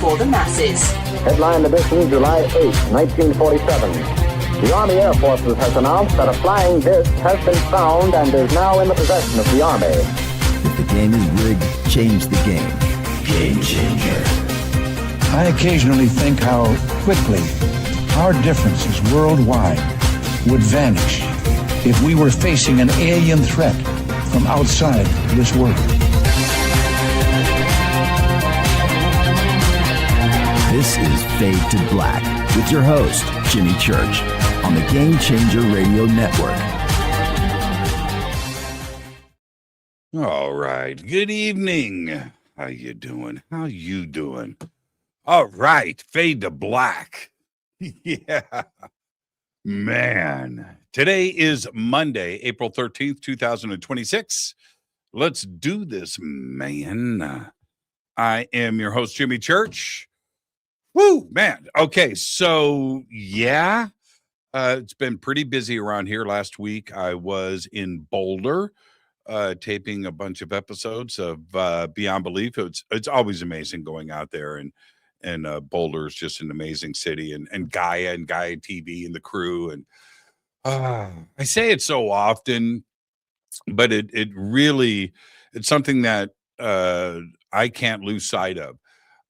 for the masses. Headline edition, July 8, 1947. The Army Air Forces has announced that a flying disc has been found and is now in the possession of the Army. If the game is rigged, change the game. Game changer. I occasionally think how quickly our differences worldwide would vanish if we were facing an alien threat from outside this world. This is Fade to Black with your host, Jimmy Church, on the Game Changer Radio Network. All right. Good evening. How you doing? How you doing? All right. Fade to Black. Yeah. Man. Today is Monday, April 13th, 2026. Let's do this, man. I am your host, Jimmy Church. Woo, man. Okay, so yeah, it's been pretty busy around here. Last week, I was in Boulder taping a bunch of episodes of Beyond Belief. It's always amazing going out there, and Boulder is just an amazing city, and Gaia TV and the crew. And I say it so often, but it really, it's something that I can't lose sight of.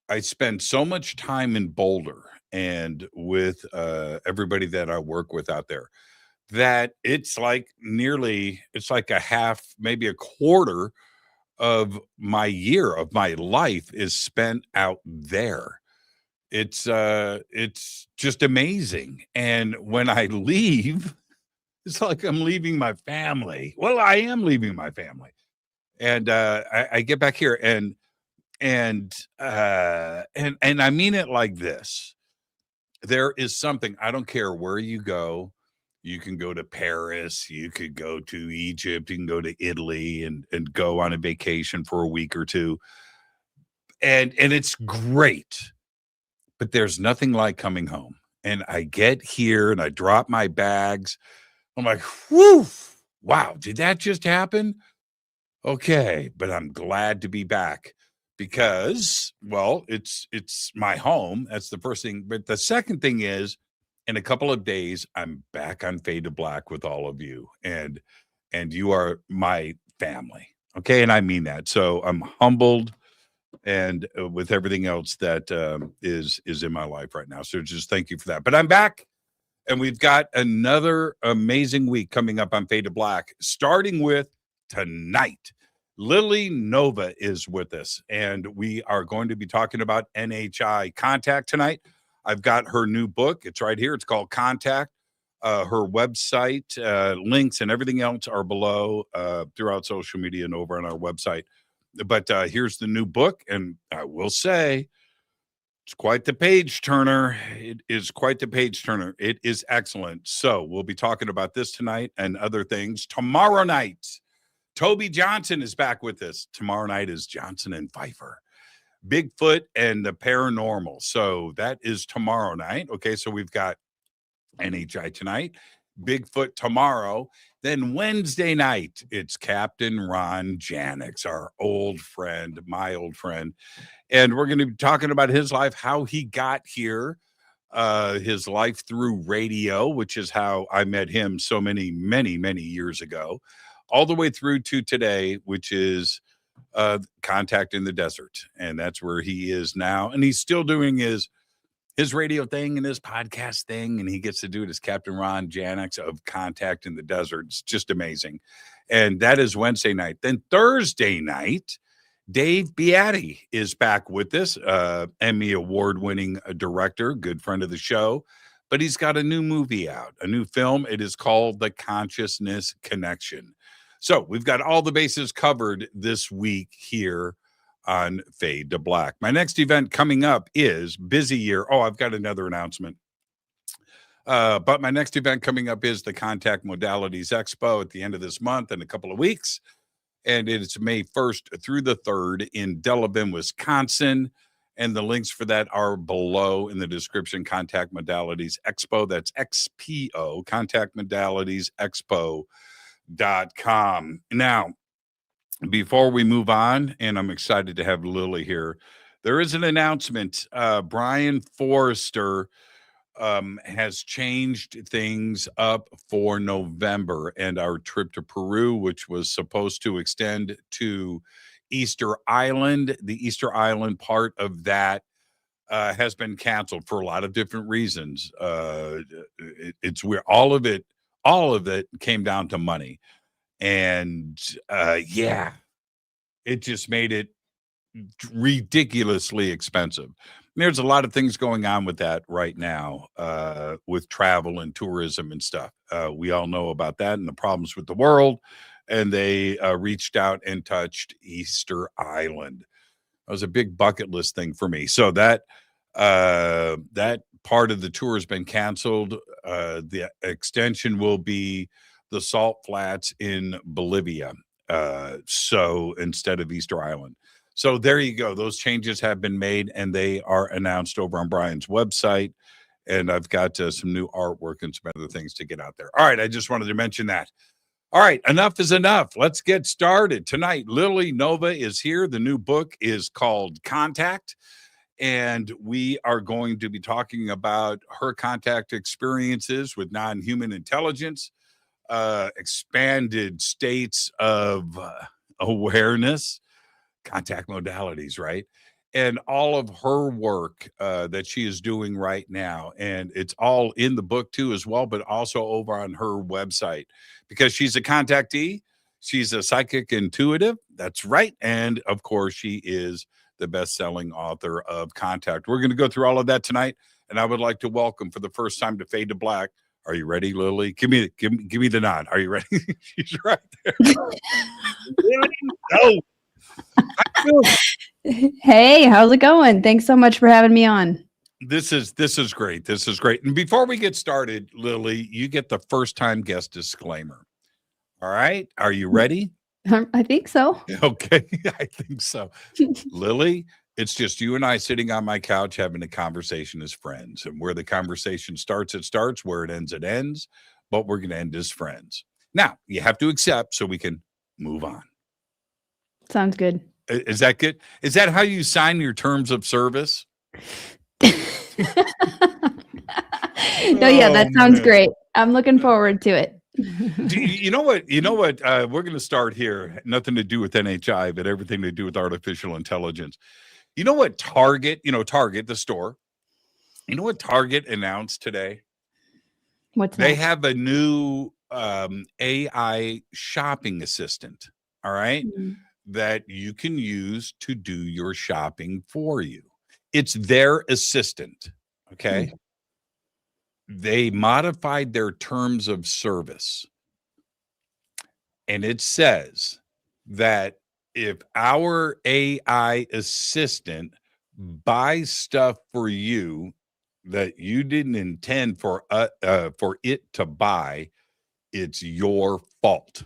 I spend so much time in Boulder and with everybody that I work with out there that it's like a half, maybe a quarter of my year of my life is spent out there. It's just amazing. And when I leave, it's like I'm leaving my family. Well, I am leaving my family. And I get back here and I mean it like this. There is something, I don't care where you go. You can go to Paris, you could go to Egypt, you can go to Italy and go on a vacation for a week or two. And it's great. But there's nothing like coming home. And I get here and I drop my bags. I'm like, whew, wow, did that just happen? Okay, but I'm glad to be back. Because, well, it's my home. That's the first thing. But the second thing is, in a couple of days, I'm back on Fade to Black with all of you. And you are my family. Okay, and I mean that. So I'm humbled and with everything else that is in my life right now. So just thank you for that. But I'm back. And we've got another amazing week coming up on Fade to Black, starting with tonight. Lily Nova is with us, and we are going to be talking about NHI Contact tonight. I've got her new book. It's right here. It's called Contact. Her website, links, and everything else are below throughout social media and over on our website. But here's the new book, and I will say it's quite the page turner. It is quite the page turner. It is excellent. So we'll be talking about this tonight and other things tomorrow night. Toby Johnson is back with us. Tomorrow night is Johnson and Pfeiffer, Bigfoot and the Paranormal. So that is tomorrow night. Okay, so we've got NHI tonight, Bigfoot tomorrow. Then Wednesday night, it's Captain Ron Janix, our old friend, my old friend. And we're going to be talking about his life, how he got here, his life through radio, which is how I met him so many years ago, all the way through to today, which is Contact in the Desert. And that's where he is now. And he's still doing his radio thing and his podcast thing. And he gets to do it as Captain Ron Janix of Contact in the Desert. It's just amazing. And that is Wednesday night. Then Thursday night, Dave Beatty is back with us, Emmy award-winning director, good friend of the show. But he's got a new movie out, a new film. It is called The Consciousness Connection. So we've got all the bases covered this week here on Fade to Black. My next event coming up is Busy Year. Oh, I've got another announcement. But my next event coming up is the Contact Modalities Expo at the end of this month in a couple of weeks. And it's May 1st through the 3rd in Delavan, Wisconsin. And the links for that are below in the description. Contact Modalities Expo. That's XPO, Contact Modalities Expo.com. Now, before we move on, and I'm excited to have Lily here, There is an announcement. Brian Forrester has changed things up for November, and our trip to Peru, which was supposed to extend to Easter Island, the Easter Island part of that has been canceled for a lot of different reasons. It's where all of it came down to money, and yeah, it just made it ridiculously expensive. There's a lot of things going on with that right now, with travel and tourism and stuff. We all know about that and the problems with the world. And they reached out and touched Easter Island. That was a big bucket list thing for me. So that part of the tour has been canceled. The extension will be the Salt Flats in Bolivia. So instead of Easter Island. So there you go. Those changes have been made, and they are announced over on Brian's website. And I've got some new artwork and some other things to get out there. All right. I just wanted to mention that. All right. Enough is enough. Let's get started. Tonight, Lily Nova is here. The new book is called Contact. And we are going to be talking about her contact experiences with non-human intelligence, expanded states of awareness, contact modalities, right? And all of her work that she is doing right now. And it's all in the book too as well, but also over on her website, because she's a contactee. She's a psychic intuitive. That's right. And of course, she is the best-selling author of Contact. We're going to go through all of that tonight. And I would like to welcome for the first time to Fade to Black. Are you ready, Lily? Give me the nod. Are you ready? She's right there. Lily, no. Hey, how's it going? Thanks so much for having me on. This is great. This is great. And before we get started, Lily, you get the first time guest disclaimer. All right. Are you ready? I think so. Okay. I think so. Lily, it's just you and I sitting on my couch having a conversation as friends. And where the conversation starts, it starts. Where it ends, it ends. But we're going to end as friends. Now, you have to accept so we can move on. Sounds good. Is that good? Is that how you sign your terms of service? No, yeah, that sounds great. I'm looking forward to it. You know what? We're going to start here. Nothing to do with NHI, but everything to do with artificial intelligence. You know what Target, the store, you know what Target announced today? What's they that? have a new AI shopping assistant. All right. Mm-hmm. That you can use to do your shopping for you. It's their assistant. Okay. Mm-hmm. They modified their terms of service. And it says that if our AI assistant buys stuff for you that you didn't intend for it to buy, it's your fault.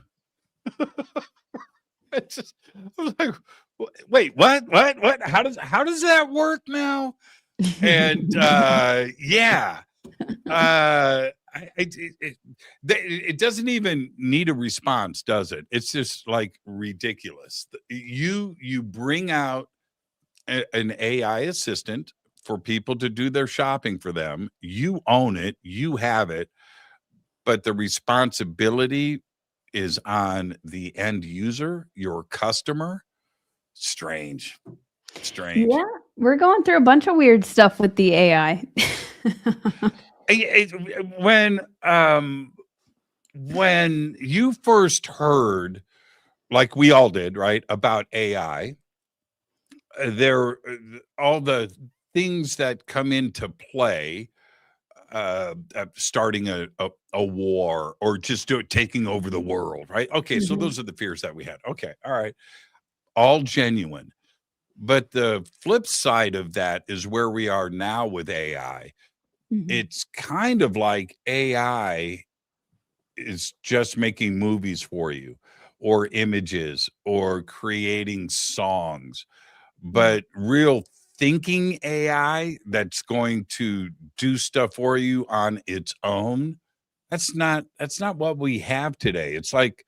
It's just, I was like, wait, what? How does that work now? And yeah, it doesn't even need a response, does it? It's just like ridiculous. You bring out an AI assistant for people to do their shopping for them. You own it, you have it, but the responsibility is on the end user, your customer. Strange. Yeah, we're going through a bunch of weird stuff with the AI. When you first heard, like we all did, right, about AI, all the things that come into play, starting a war or just taking over the world, right? Okay, mm-hmm. So those are the fears that we had. Okay, all right, all genuine. But the flip side of that is where we are now with AI. Mm-hmm. It's kind of like AI is just making movies for you, or images, or creating songs, but real thinking AI that's going to do stuff for you on its own, that's not what we have today. It's like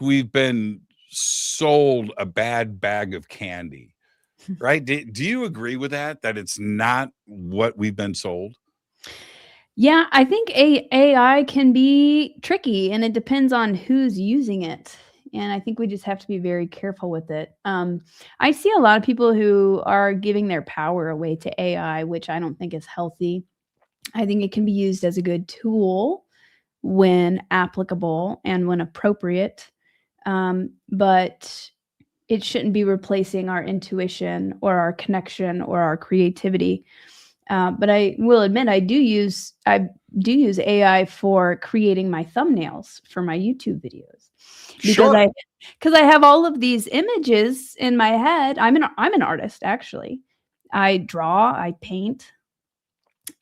we've been sold a bad bag of candy. right? Do you agree with that? That it's not what we've been sold? Yeah, I think AI can be tricky, and it depends on who's using it. And I think we just have to be very careful with it. I see a lot of people who are giving their power away to AI, which I don't think is healthy. I think it can be used as a good tool when applicable and when appropriate, but it shouldn't be replacing our intuition or our connection or our creativity. But I will admit I do use AI for creating my thumbnails for my YouTube videos because Sure. I have all of these images in my head. I'm an artist actually. I draw, I paint,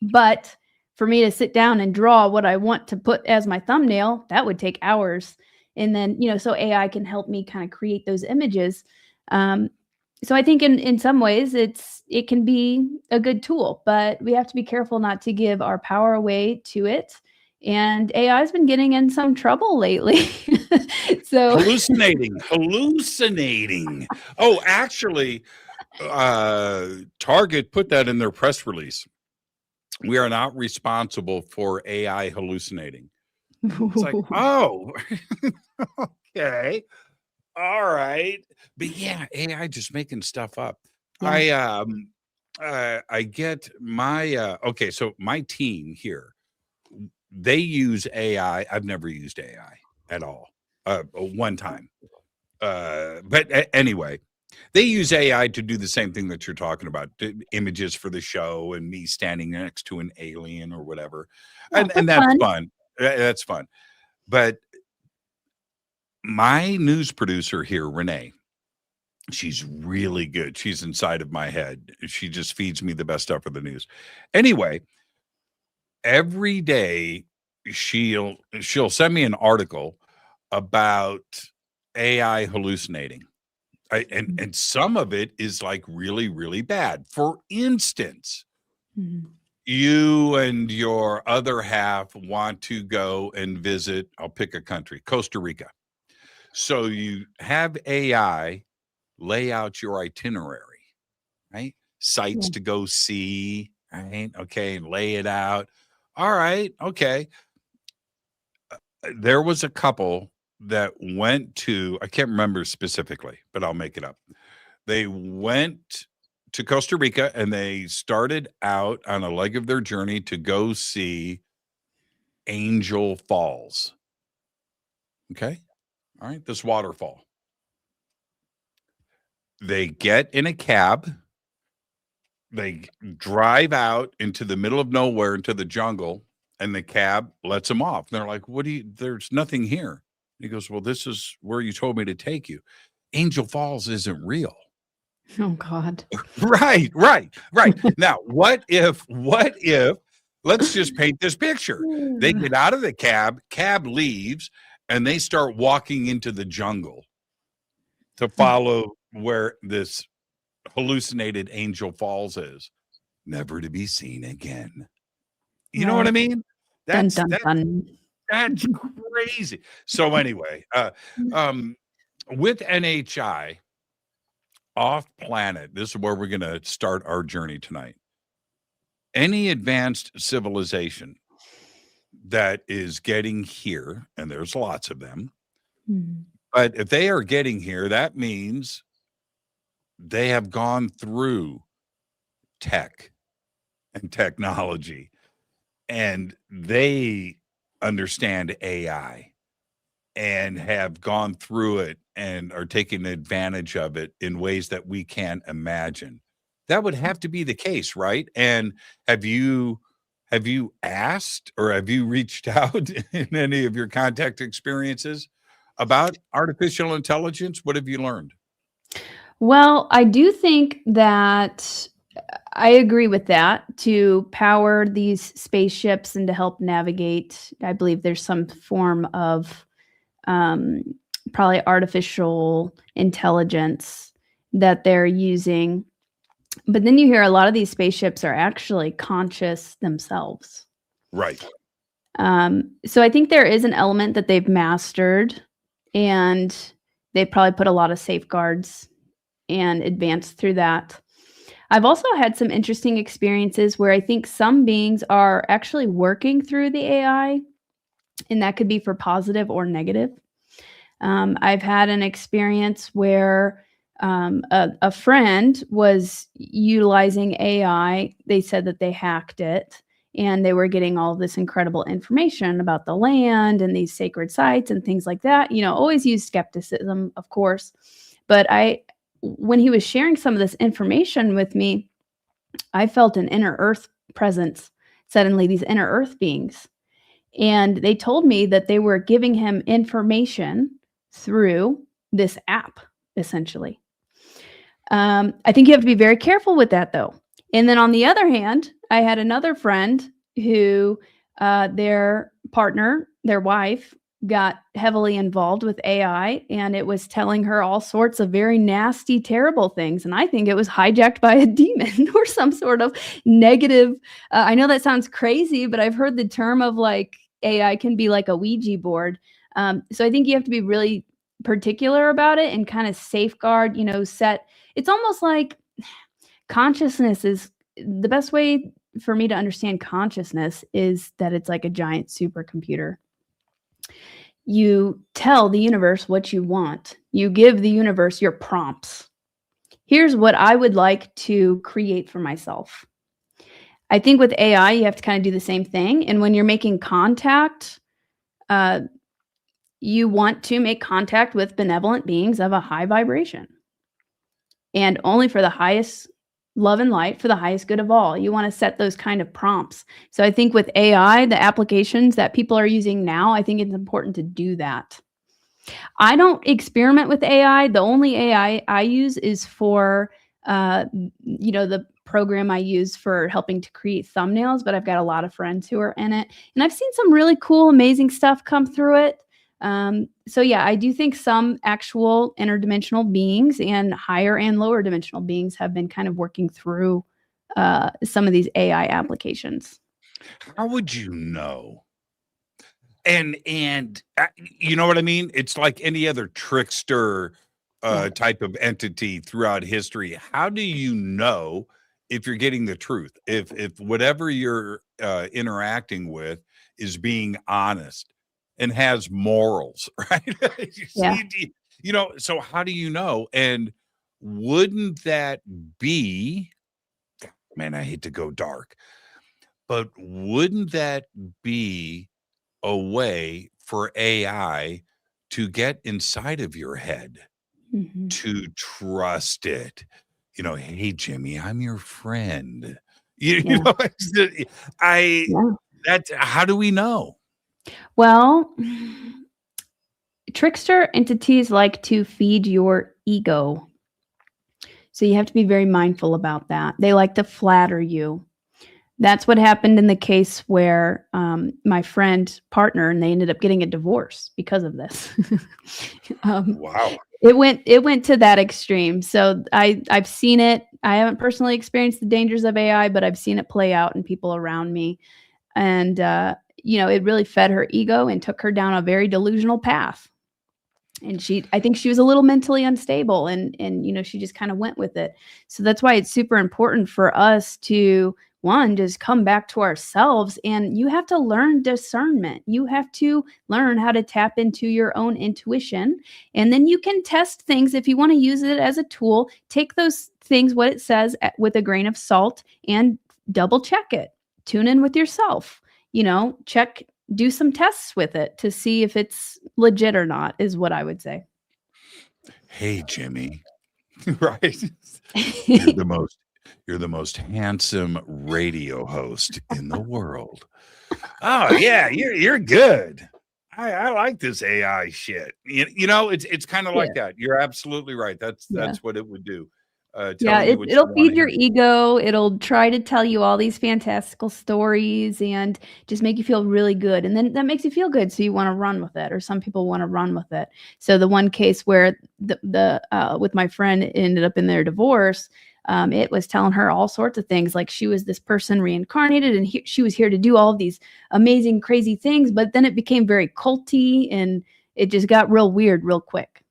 but for me to sit down and draw what I want to put as my thumbnail, that would take hours. And then, so AI can help me kind of create those images. So I think in some ways it can be a good tool, but we have to be careful not to give our power away to it. And AI has been getting in some trouble lately. So Hallucinating. Oh, actually, Target put that in their press release. We are not responsible for AI hallucinating. It's like, oh, okay. All right. But yeah, AI just making stuff up. Yeah. I get my okay, so my team here, they use AI. I've never used AI at all. One time. But anyway, they use AI to do the same thing that you're talking about, images for the show and me standing next to an alien or whatever. Oh, And that's that's fun. fun. That's fun. But my news producer here, Renee, she's really good. She's inside of my head. She just feeds me the best stuff for the news. Anyway, every day she'll send me an article about AI hallucinating. And some of it is like really, really bad. For instance, Mhm. you and your other half want to go and visit, I'll pick a country, Costa Rica. So you have AI lay out your itinerary, right? Sites Yeah. to go see, right? Okay, and lay it out. All right, okay. There was a couple that went to, I can't remember specifically, but I'll make it up. They went to Costa Rica and they started out on a leg of their journey to go see Angel Falls. Okay. All right. This waterfall. They get in a cab. They drive out into the middle of nowhere into the jungle, and the cab lets them off. They're like, there's nothing here. He goes, well, this is where you told me to take you. Angel Falls isn't real. Oh God. Right. Now, what if, let's just paint this picture. They get out of the cab leaves, and they start walking into the jungle to follow where this hallucinated Angel Falls is, never to be seen again. You know what I Right. mean? Dun That's dun dun. that's crazy. So anyway, with NHI off planet, this is where we're going to start our journey tonight. Any advanced civilization that is getting here, and there's lots of them, Mhm. but if they are getting here, that means they have gone through tech and technology, and they understand AI and have gone through it and are taking advantage of it in ways that we can't imagine. That would have to be the case, right? And have you asked or have you reached out in any of your contact experiences about artificial intelligence? What have you learned? Well, I do think that I agree with that to power these spaceships and to help navigate. I believe there's some form of um, probably artificial intelligence that they're using. But then you hear a lot of these spaceships are actually conscious themselves. Right. So I think there is an element that they've mastered, and they've probably put a lot of safeguards and advance through that. I've also had some interesting experiences where I think some beings are actually working through the AI, and that could be for positive or negative. I've had an experience where a friend was utilizing AI. They said that they hacked it and they were getting all this incredible information about the land and these sacred sites and things like that. Always use skepticism, of course. But when he was sharing some of this information with me, I felt an inner earth presence, suddenly, these inner earth beings. And they told me that they were giving him information through this app, essentially. I think you have to be very careful with that, though. And then on the other hand, I had another friend who their partner, their wife, got heavily involved with AI, and it was telling her all sorts of very nasty, terrible things. And I think it was hijacked by a demon or some sort of negative. I know that sounds crazy, but I've heard the term of like AI can be like a Ouija board. So I think you have to be really particular about it and kind of safeguard, set. It's almost like consciousness is the best way for me to understand consciousness is that it's like a giant supercomputer. You tell the universe what you want. You give the universe your prompts. Here's what I would like to create for myself. I think with AI, you have to kind of do the same thing. And when you're making contact, you want to make contact with benevolent beings of a high vibration. And only for the highest love and light, for the highest good of all. You want to set those kind of prompts. So I think with AI, the applications that people are using now, I think it's important to do that. I don't experiment with AI. The only AI I use is for, the program I use for helping to create thumbnails, but I've got a lot of friends who are in it. And I've seen some really cool, amazing stuff come through it. So yeah, I do think some actual interdimensional beings and higher and lower dimensional beings have been kind of working through some of these AI applications. How would you know? And you know what I mean? It's like any other trickster type of entity throughout history. How do you know if you're getting the truth? If whatever you're interacting with is being honest and has morals, right? So how do you know? And wouldn't that be, man, I hate to go dark, but wouldn't that be a way for AI to get inside of your head, to trust it? Hey, Jimmy, I'm your friend. That's how do we know? Well, trickster entities like to feed your ego. So you have to be very mindful about that. They like to flatter you. That's what happened in the case where my friend partner, and they ended up getting a divorce because of this. Wow. It went to that extreme. So I've seen it. I haven't personally experienced the dangers of AI, but I've seen it play out in people around me. And, it really fed her ego and took her down a very delusional path. And I think she was a little mentally unstable and she just kind of went with it. So that's why it's super important for us to, one, just come back to ourselves, and you have to learn discernment. You have to learn how to tap into your own intuition, and then you can test things if you want to use it as a tool. Take those things, what it says, with a grain of salt, and double check it. Tune in with yourself, check, do some tests with it to see if it's legit or not, is what I would say. Hey, Jimmy, right? You're the most handsome radio host in the world. Oh yeah, you're good. I like this AI shit. It's kind of like that. You're absolutely right. That's what it would do. It'll feed your ego. It'll try to tell you all these fantastical stories and just make you feel really good. And then that makes you feel good, so you want to run with it, or some people want to run with it. So the one case where the with my friend, ended up in their divorce, it was telling her all sorts of things, like she was this person reincarnated and she was here to do all of these amazing, crazy things. But then it became very culty and it just got real weird real quick.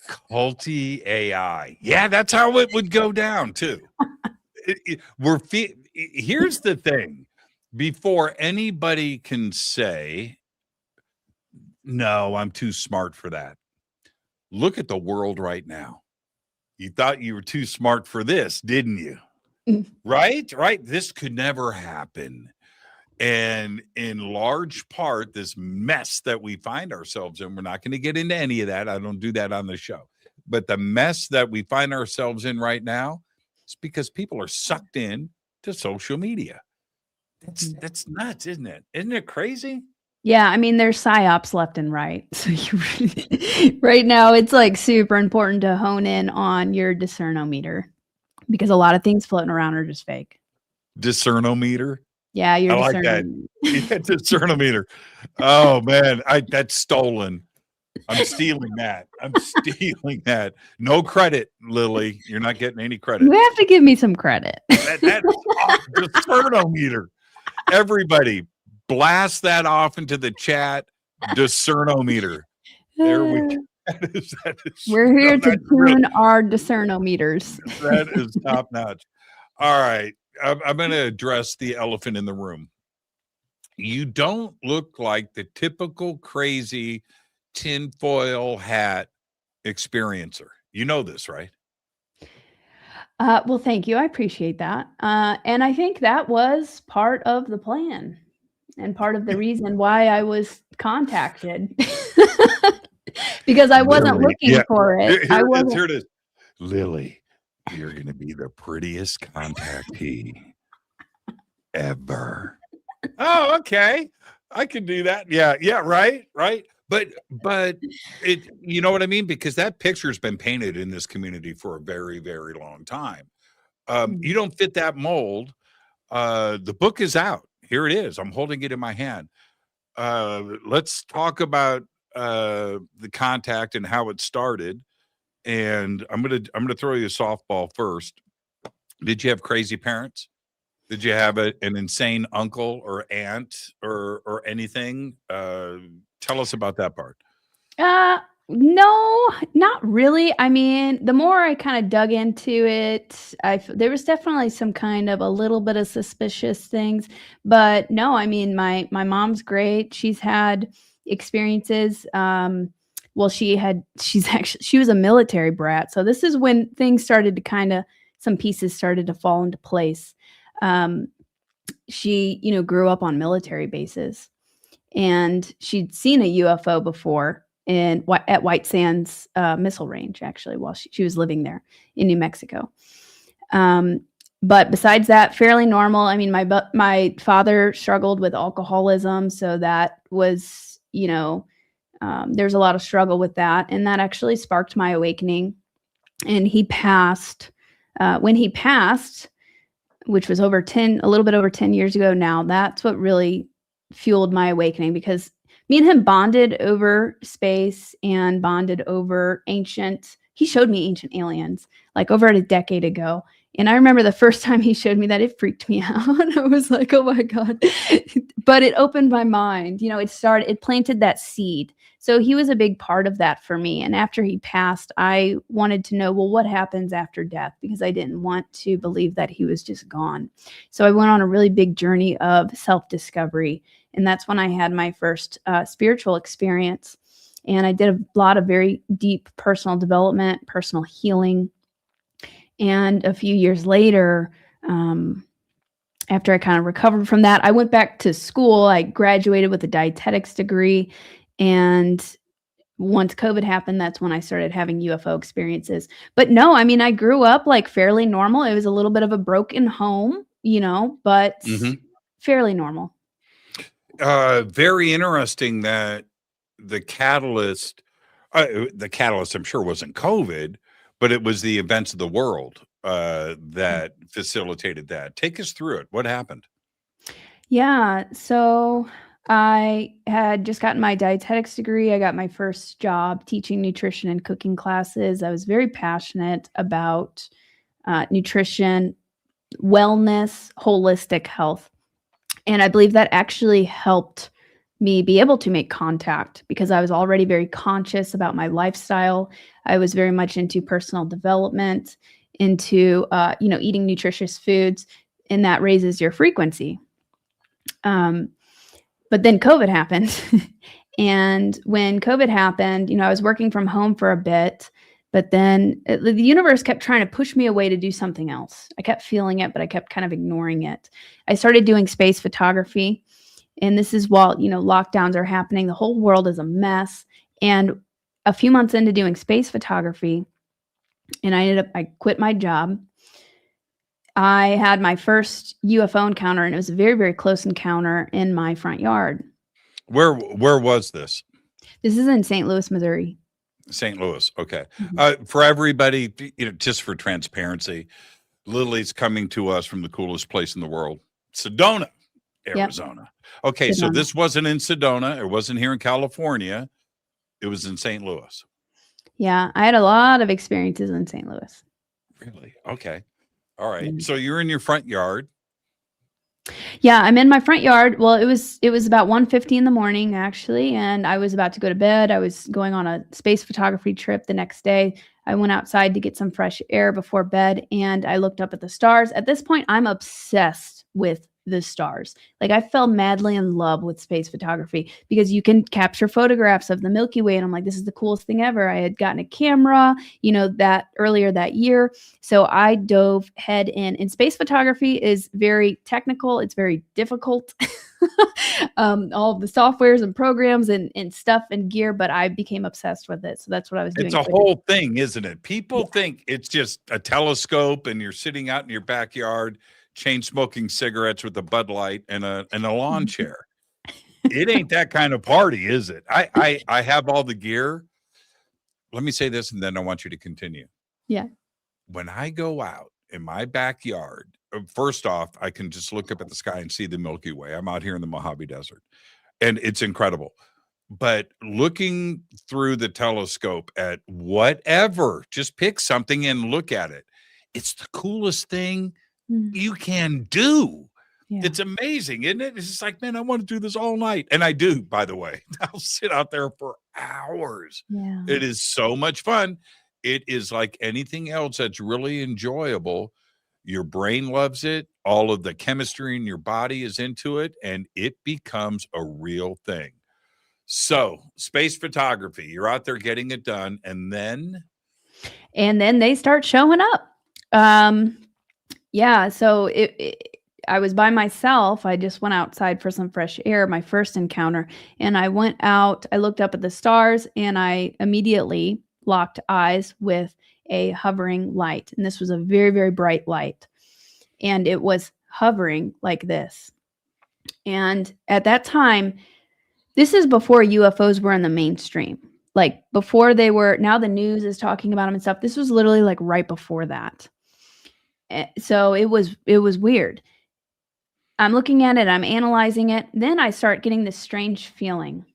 Culty AI. Yeah, that's how it would go down too. Here's the thing. Before anybody can say, no, I'm too smart for that. Look at the world right now. You thought you were too smart for this, didn't you? Right? This could never happen. And in large part, this mess that we find ourselves in, we're not going to get into any of that. I don't do that on the show. But the mess that we find ourselves in right now is because people are sucked in to social media. That's nuts, isn't it? Isn't it crazy? Yeah, I mean, there's psyops left and right. So right now, it's like super important to hone in on your discernometer because a lot of things floating around are just fake. Discernometer? Yeah, I like that. Yeah, discernometer. Oh man, that's stolen. I'm stealing that. No credit, Lily. You're not getting any credit. You have to give me some credit. That's discernometer. Everybody, blast that off into the chat. Discernometer. There we go. We're here to tune our discernometers. That is top notch. All right. I'm going to address the elephant in the room. You don't look like the typical crazy tinfoil hat experiencer. You know this, right? Well, thank you. I appreciate that. And I think that was part of the plan and part of the reason why I was contacted because I wasn't looking for it. Here it is. Lily, you're going to be the prettiest contactee ever. Oh, okay. I can do that. Yeah, right. But it, you know what I mean? Because that picture's been painted in this community for a very, very long time. You don't fit that mold. The book is out. Here it is. I'm holding it in my hand. Let's talk about the contact and how it started. And I'm gonna throw you a softball first. Did you have crazy parents? Did you have an insane uncle or aunt or anything? Tell us about that part. No, not really. I mean, the more I kind of dug into it, there was definitely some kind of a little bit of suspicious things, but no, I mean, my mom's great. She's had experiences. Well, she was a military brat. So this is when things started to some pieces started to fall into place. She, grew up on military bases and she'd seen a UFO before at White Sands missile range, actually, while she was living there in New Mexico. But besides that, fairly normal. I mean, my father struggled with alcoholism. So that was, there's a lot of struggle with that. And that actually sparked my awakening. And he passed, when he passed, which was a little bit over 10 years ago now, that's what really fueled my awakening, because me and him bonded over space and bonded over he showed me ancient aliens like over a decade ago. And I remember the first time he showed me that, it freaked me out. I was like, oh my God. But it opened my mind. It planted that seed. So he was a big part of that for me. And after he passed, I wanted to know, well, what happens after death? Because I didn't want to believe that he was just gone. So I went on a really big journey of self-discovery. And that's when I had my first spiritual experience. And I did a lot of very deep personal development, personal healing. And a few years later, after I kind of recovered from that, I went back to school. I graduated with a dietetics degree. And once COVID happened, that's when I started having UFO experiences. But no, I mean, I grew up like fairly normal. It was a little bit of a broken home, but fairly normal. Very interesting that the catalyst, I'm sure wasn't COVID, but it was the events of the world that facilitated that. Take us through it. What happened? Yeah. So I had just gotten my dietetics degree. I got my first job teaching nutrition and cooking classes. I was very passionate about nutrition, wellness, holistic health. And I believe that actually helped me be able to make contact because I was already very conscious about my lifestyle. I was very much into personal development, into eating nutritious foods, and that raises your frequency. But then COVID happened. And when COVID happened, I was working from home for a bit, but then the universe kept trying to push me away to do something else. I kept feeling it, but I kept kind of ignoring it. I started doing space photography. And this is while, lockdowns are happening. The whole world is a mess. And a few months into doing space photography, and I quit my job. I had my first UFO encounter, and it was a very, very close encounter in my front yard. Where was this? This is in St. Louis, Missouri. St. Louis. Okay. For everybody, just for transparency, Lily's coming to us from the coolest place in the world, Sedona, Arizona. Yep. Okay. Sedona. So this wasn't in Sedona. It wasn't here in California. It was in St. Louis. Yeah. I had a lot of experiences in St. Louis. Really? Okay. All right. Mm-hmm. So you're in your front yard. Yeah, I'm in my front yard. Well, it was about 1:50 in the morning, actually, and I was about to go to bed. I was going on a space photography trip the next day. I went outside to get some fresh air before bed, and I looked up at the stars. At this point, I'm obsessed with the stars. Like, I fell madly in love with space photography because you can capture photographs of the Milky Way, and I'm like, this is the coolest thing ever. I had gotten a camera, that earlier that year. So I dove head in. And space photography is very technical. It's very difficult. All of the softwares and programs and stuff and gear, but I became obsessed with it. So that's what I was doing. It's a whole thing, isn't it? People think it's just a telescope and you're sitting out in your backyard chain smoking cigarettes with a Bud Light and a lawn chair. It ain't that kind of party, is it? I have all the gear. Let me say this, and then I want you to continue. Yeah. When I go out in my backyard, first off, I can just look up at the sky and see the Milky Way. I'm out here in the Mojave Desert, and it's incredible. But looking through the telescope at whatever, just pick something and look at it. It's the coolest thing you can do. Yeah. It's amazing, isn't it? It's just like, man, I want to do this all night. And I do, by the way. I'll sit out there for hours. Yeah. It is so much fun. It is like anything else that's really enjoyable. Your brain loves it. All of the chemistry in your body is into it, and it becomes a real thing. So, space photography, you're out there getting it done, and then they start showing up. Yeah, so I was by myself. I just went outside for some fresh air, my first encounter, and I went out, I looked up at the stars, and I immediately locked eyes with a hovering light. And this was a very, very bright light. And it was hovering like this. And at that time, this is before UFOs were in the mainstream. Like before they were, now the news is talking about them and stuff. This was literally like right before that. So it was weird. I'm looking at it, I'm analyzing it. Then I start getting this strange feeling.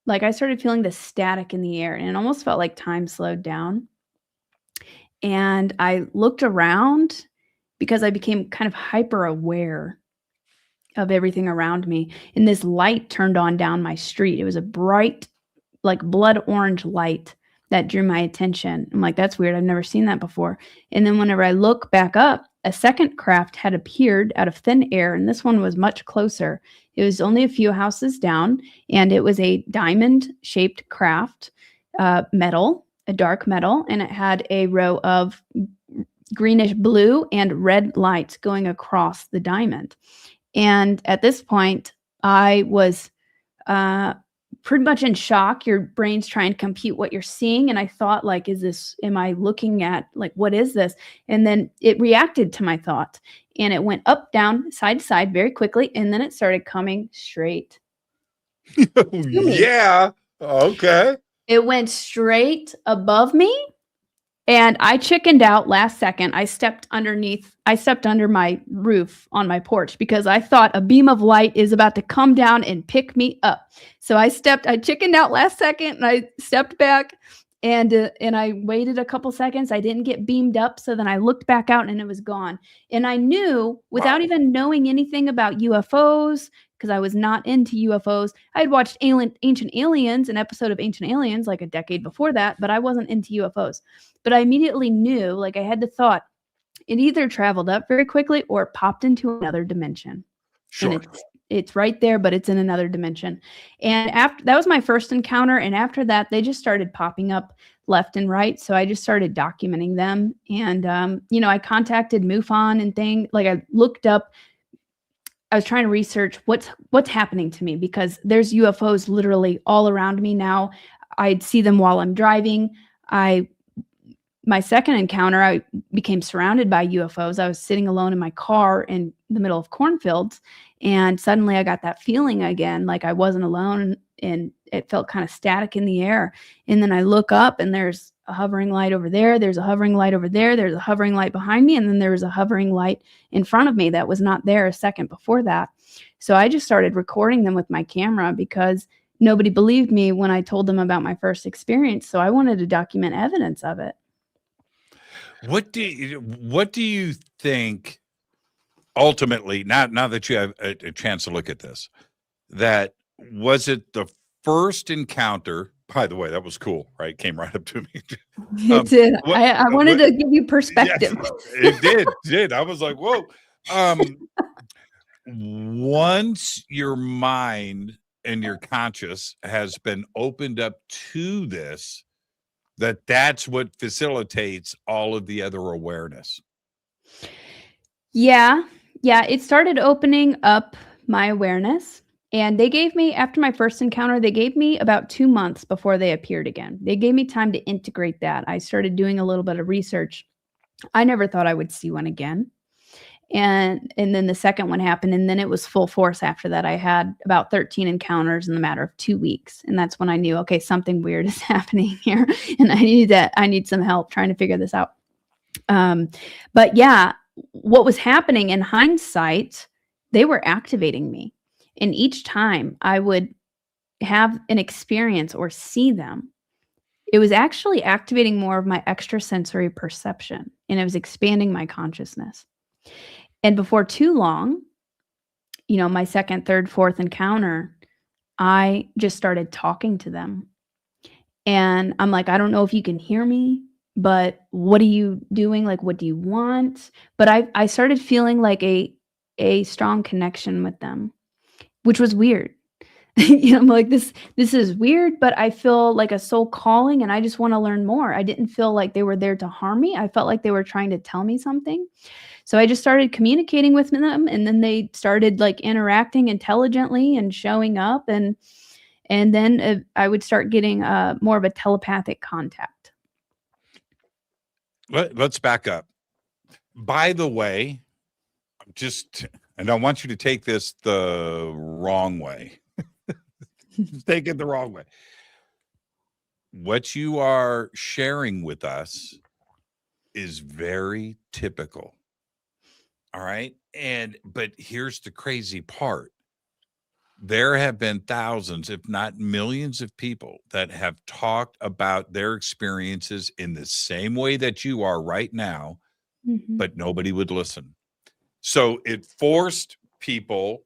Like I started feeling the static in the air, and it almost felt like time slowed down. And I looked around because I became kind of hyper aware of everything around me. And this light turned on down my street. It was a bright, like blood orange light that drew my attention. I'm like, that's weird. I've never seen that before. And then whenever I look back up, a second craft had appeared out of thin air, and this one was much closer. It was only a few houses down, and it was a diamond-shaped craft, metal, a dark metal, and it had a row of greenish blue and red lights going across the diamond. And at this point, I was pretty much in shock. Your brain's trying to compute what you're seeing. And I thought, like, am I looking at, like, what is this? And then it reacted to my thought, and it went up, down, side to side very quickly. And then it started coming straight. Yeah. Okay. It went straight above me. And I chickened out last second. I stepped under my roof on my porch because I thought a beam of light is about to come down and pick me up. So I chickened out last second, and I stepped back, and I waited a couple seconds. I didn't get beamed up. So then I looked back out, and it was gone. And I knew, without even knowing anything about UFOs, because I was not into UFOs. I had watched Ancient Aliens, an episode of Ancient Aliens, like a decade before that, but I wasn't into UFOs. But I immediately knew, like I had the thought, it either traveled up very quickly or popped into another dimension. Sure. And it's right there, but it's in another dimension. And after that was my first encounter. And after that, they just started popping up left and right. So I just started documenting them. And, I contacted MUFON and things. Like I looked up, I was trying to research what's happening to me, because there's UFOs literally all around me now. I'd see them while I'm driving. My second encounter, I became surrounded by UFOs. I was sitting alone in my car in the middle of cornfields, and suddenly I got that feeling again, like I wasn't alone, and it felt kind of static in the air. And then I look up, and there's a hovering light over there. There's a hovering light over there. There's a hovering light behind me, and then there was a hovering light in front of me that was not there a second before that. So I just started recording them with my camera, because nobody believed me when I told them about my first experience. So I wanted to document evidence of it. What do you think ultimately, now that you have a chance to look at this, that was it the first encounter? By the way, that was cool, right? Came right up to me. It did. I wanted to give you perspective. Yeah, it did. I was like, whoa. Once your mind and your conscious has been opened up to this, that's what facilitates all of the other awareness. Yeah. It started opening up my awareness. And they gave me, after my first encounter, they gave me about 2 months before they appeared again. They gave me time to integrate that. I started doing a little bit of research. I never thought I would see one again. And then the second one happened, and then it was full force after that. I had about 13 encounters in the matter of 2 weeks. And that's when I knew, okay, something weird is happening here. And I need some help trying to figure this out. But yeah, what was happening in hindsight, they were activating me. And each time I would have an experience or see them, it was actually activating more of my extrasensory perception, and it was expanding my consciousness. And before too long, my second, third, fourth encounter, I just started talking to them. And I'm like, I don't know if you can hear me, but what are you doing? Like, what do you want? But I started feeling like a strong connection with them, which was weird. I'm like, this is weird, but I feel like a soul calling, and I just want to learn more. I didn't feel like they were there to harm me. I felt like they were trying to tell me something. So I just started communicating with them, and then they started like interacting intelligently and showing up, and then I would start getting more of a telepathic contact. Let's back up. By the way, and I want you to take this the wrong way. Take it the wrong way. What you are sharing with us is very typical. All right. But here's the crazy part. There have been thousands, if not millions of people that have talked about their experiences in the same way that you are right now, but nobody would listen. So it forced people,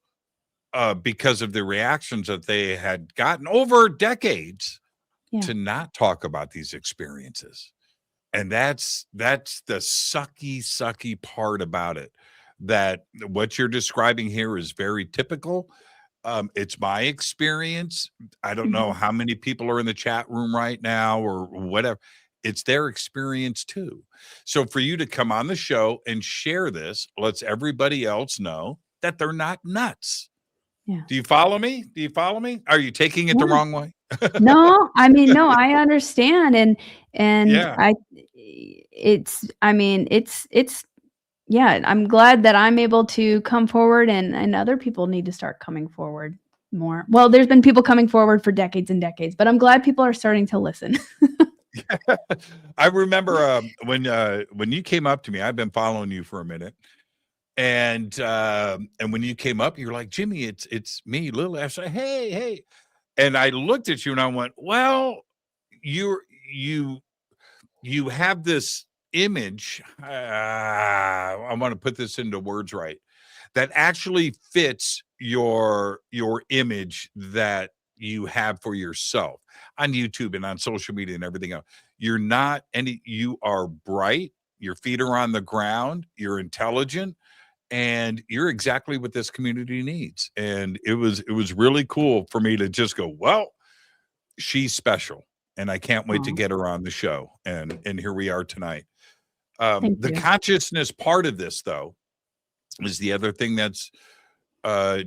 because of the reactions that they had gotten over decades, to not talk about these experiences. And that's the sucky part about it, that what you're describing here is very typical. It's my experience. I don't know how many people are in the chat room right now or whatever. It's their experience too. So for you to come on the show and share this lets everybody else know that they're not nuts. Yeah. Do you follow me? Are you taking it the wrong way? No, I understand. I'm glad that I'm able to come forward, and other people need to start coming forward more. Well, there's been people coming forward for decades and decades, but I'm glad people are starting to listen. I remember when you came up to me, I've been following you for a minute. And when you came up, you're like, Jimmy, it's me, Lily. I said, hey. And I looked at you and I went, well, you have this image. I want to put this into words right, that actually fits your image that you have for yourself on YouTube and on social media and everything else. You are bright, your feet are on the ground, you're intelligent, and you're exactly what this community needs. And it was really cool for me to just go, well, she's special, and I can't wait to get her on the show. And here we are tonight. The consciousness part of this, though, is the other thing that's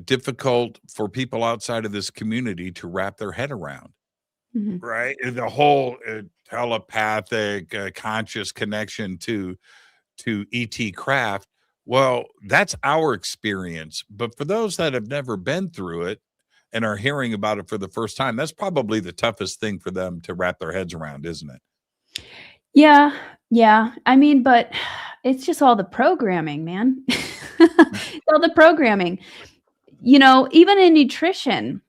difficult for people outside of this community to wrap their head around. Right? And the whole telepathic conscious connection to ET craft. Well, that's our experience. But for those that have never been through it and are hearing about it for the first time, that's probably the toughest thing for them to wrap their heads around, isn't it? Yeah. Yeah. I mean, but it's just all the programming, man. It's all the programming. You know, even in nutrition,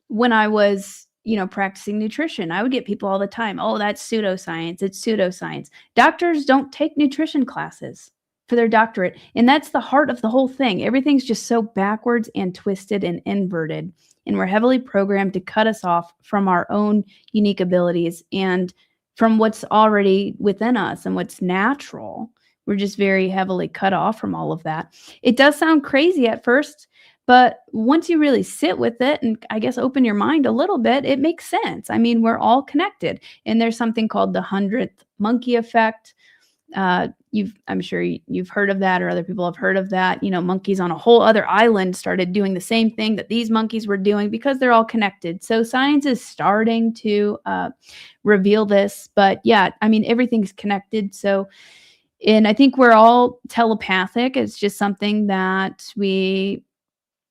when I was, practicing nutrition, I would get people all the time, oh, that's pseudoscience. It's pseudoscience. Doctors don't take nutrition classes for their doctorate. And that's the heart of the whole thing. Everything's just so backwards and twisted and inverted. And we're heavily programmed to cut us off from our own unique abilities and from what's already within us and what's natural. We're just very heavily cut off from all of that. It does sound crazy at first, but once you really sit with it and I guess open your mind a little bit, it makes sense. I mean, we're all connected. And there's something called the 100th monkey effect. I'm sure you've heard of that, or other people have heard of that. Monkeys on a whole other island started doing the same thing that these monkeys were doing because they're all connected. So science is starting to reveal this. But yeah, I mean, everything's connected. And I think we're all telepathic. It's just something that we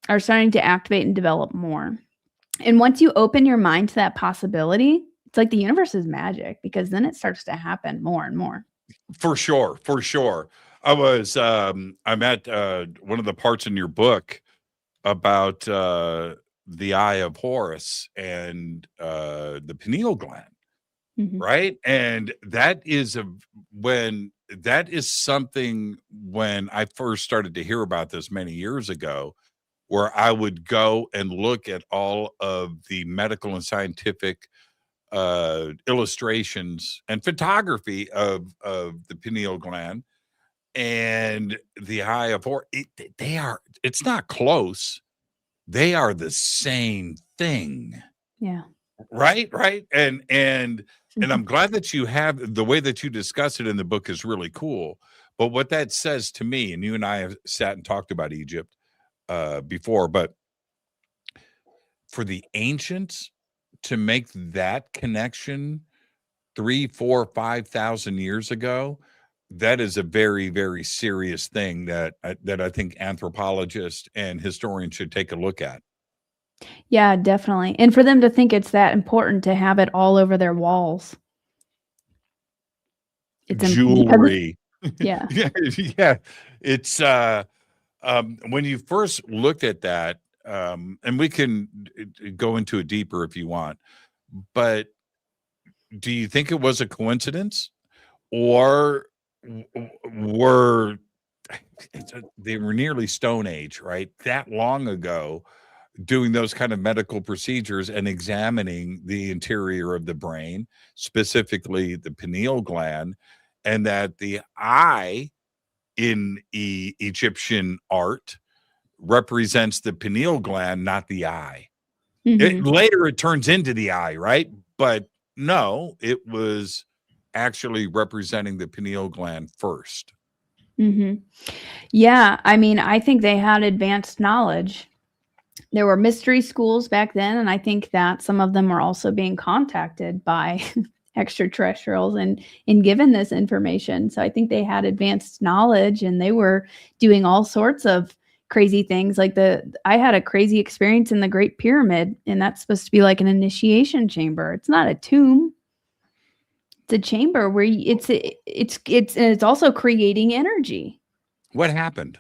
are starting to activate and develop more. And once you open your mind to that possibility, it's like the universe is magic, because then it starts to happen more and more. For sure. I'm at one of the parts in your book about the eye of Horus and the pineal gland, right? And that is something when I first started to hear about this many years ago, where I would go and look at all of the medical and scientific illustrations and photography of the pineal gland and the eye of Horus. It's not close. They are the same thing. Yeah. Right. And I'm glad that you have the way that you discuss it in the book is really cool. But what that says to me, and you and I have sat and talked about Egypt before, but for the ancients to make that connection 3,000, 4,000, 5,000 years ago, that is a very, very serious thing that I think anthropologists and historians should take a look at. Yeah, definitely. And for them to think it's that important to have it all over their walls. It's jewelry. Yeah. Yeah. It's when you first looked at that, and we can go into it deeper if you want, but do you think it was a coincidence, or they were nearly Stone Age, right? That long ago, doing those kind of medical procedures and examining the interior of the brain, specifically the pineal gland, and that the eye in Egyptian art represents the pineal gland, not the eye. Later it turns into the eye, right? But no, it was actually representing the pineal gland first. Yeah, I mean, I think they had advanced knowledge. There were mystery schools back then, and I think that some of them were also being contacted by extraterrestrials and given this information. So I think they had advanced knowledge, and they were doing all sorts of crazy things. Like I had a crazy experience in the Great Pyramid, and that's supposed to be like an initiation chamber. It's not a tomb. It's a chamber where it's also creating energy. What happened?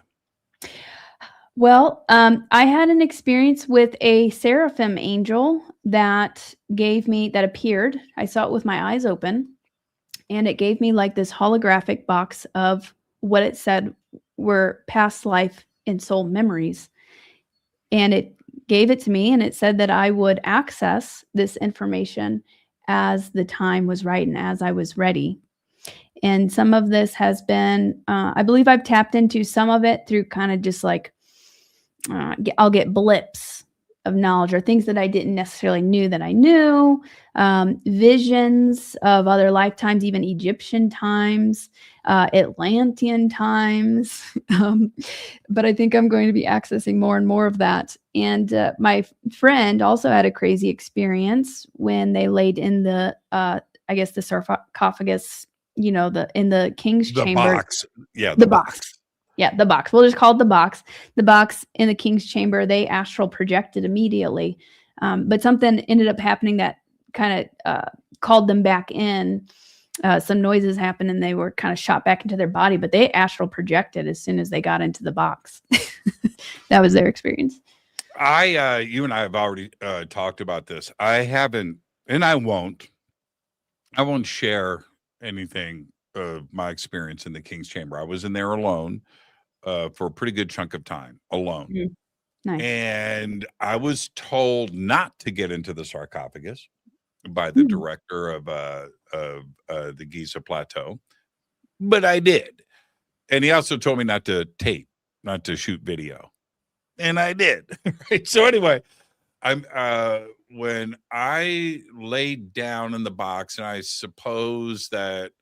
Well, I had an experience with a seraphim angel that appeared. I saw it with my eyes open, and it gave me like this holographic box of what it said were past life and soul memories. and it gave it to me, and it said that I would access this information as the time was right and as I was ready. And some of this has been, I believe I've tapped into some of it through kind of just like, I'll get blips of knowledge or things that I didn't necessarily knew that I knew, visions of other lifetimes, even Egyptian times, Atlantean times. But I think I'm going to be accessing more and more of that. And my friend also had a crazy experience when they laid in the, I guess the sarcophagus, in the king's chamber. Box. Yeah, the box. Yeah, the box. We'll just call it the box. The box in the king's chamber, they astral projected immediately. But something ended up happening that kind of called them back in. Some noises happened and they were kind of shot back into their body, but they astral projected as soon as they got into the box. That was their experience. You and I have already talked about this. I haven't, and I won't share anything of my experience in the king's chamber. I was in there alone. For a pretty good chunk of time alone. Mm-hmm. Nice. And I was told not to get into the sarcophagus by the director of the Giza Plateau, but I did. And he also told me not to tape, not to shoot video. And I did. Right? So anyway, when I laid down in the box, and I suppose that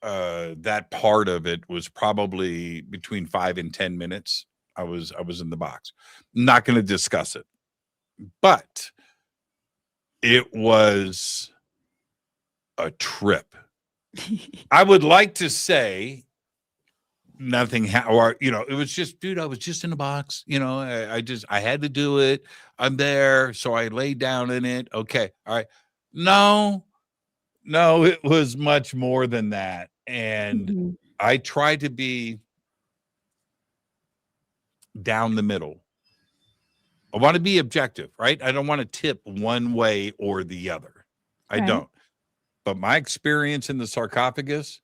that part of it was probably between 5 and 10 minutes. I was in the box. Not going to discuss it, but it was a trip. I would like to say nothing, it was just, dude, I was just in the box. I had to do it. I'm there. So I laid down in it. Okay. All right. No, it was much more than that. And I tried to be down the middle. I want to be objective, right? I don't want to tip one way or the other. I don't. But my experience in the sarcophagus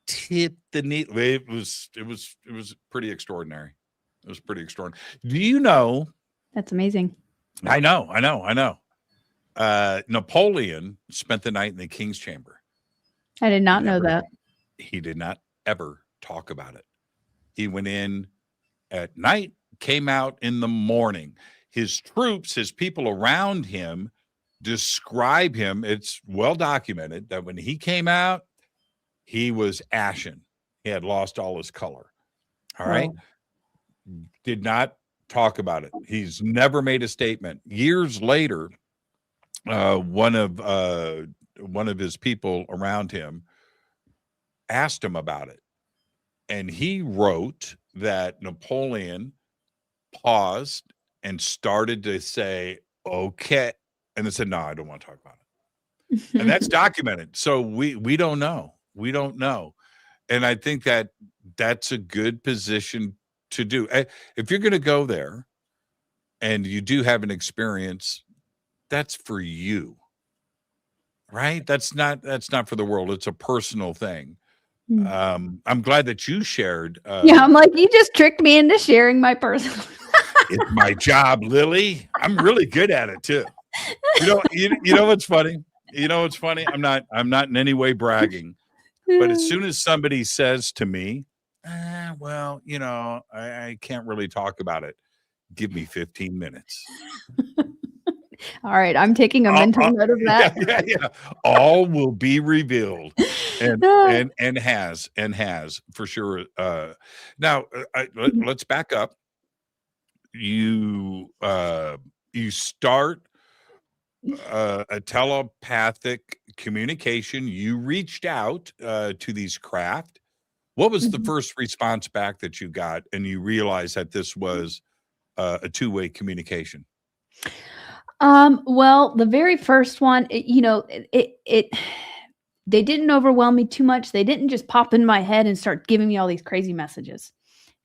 tipped the needle. It was pretty extraordinary. It was pretty extraordinary. Do you know? That's amazing. I know. Napoleon spent the night in the king's chamber. I did not know that. He did not ever talk about it. He went in at night, came out in the morning. His troops, his people around him describe him. It's well documented that when he came out, he was ashen. He had lost all his color. All right. Did not talk about it. He's never made a statement. Years later, one of his people around him asked him about it, and he wrote that Napoleon paused and started to say, okay, and they said, no, I don't want to talk about it. And that's documented. So we don't know. And I think that that's a good position to do. If you're going to go there and you do have an experience, that's for you, right? That's not for the world. It's a personal thing. I'm glad that you shared. I'm like, you just tricked me into sharing my personal. It's my job, Lily. I'm really good at it too. You know what's funny? I'm not in any way bragging, but as soon as somebody says to me, well, I can't really talk about it. Give me 15 minutes. All right, I'm taking a mental note of that. Yeah. All will be revealed, and has for sure. Now, let's back up. You start a telepathic communication. You reached out to these craft. What was the first response back that you got, and you realized that this was a two-way communication? Well, the very first one, they didn't overwhelm me too much. They didn't just pop in my head and start giving me all these crazy messages.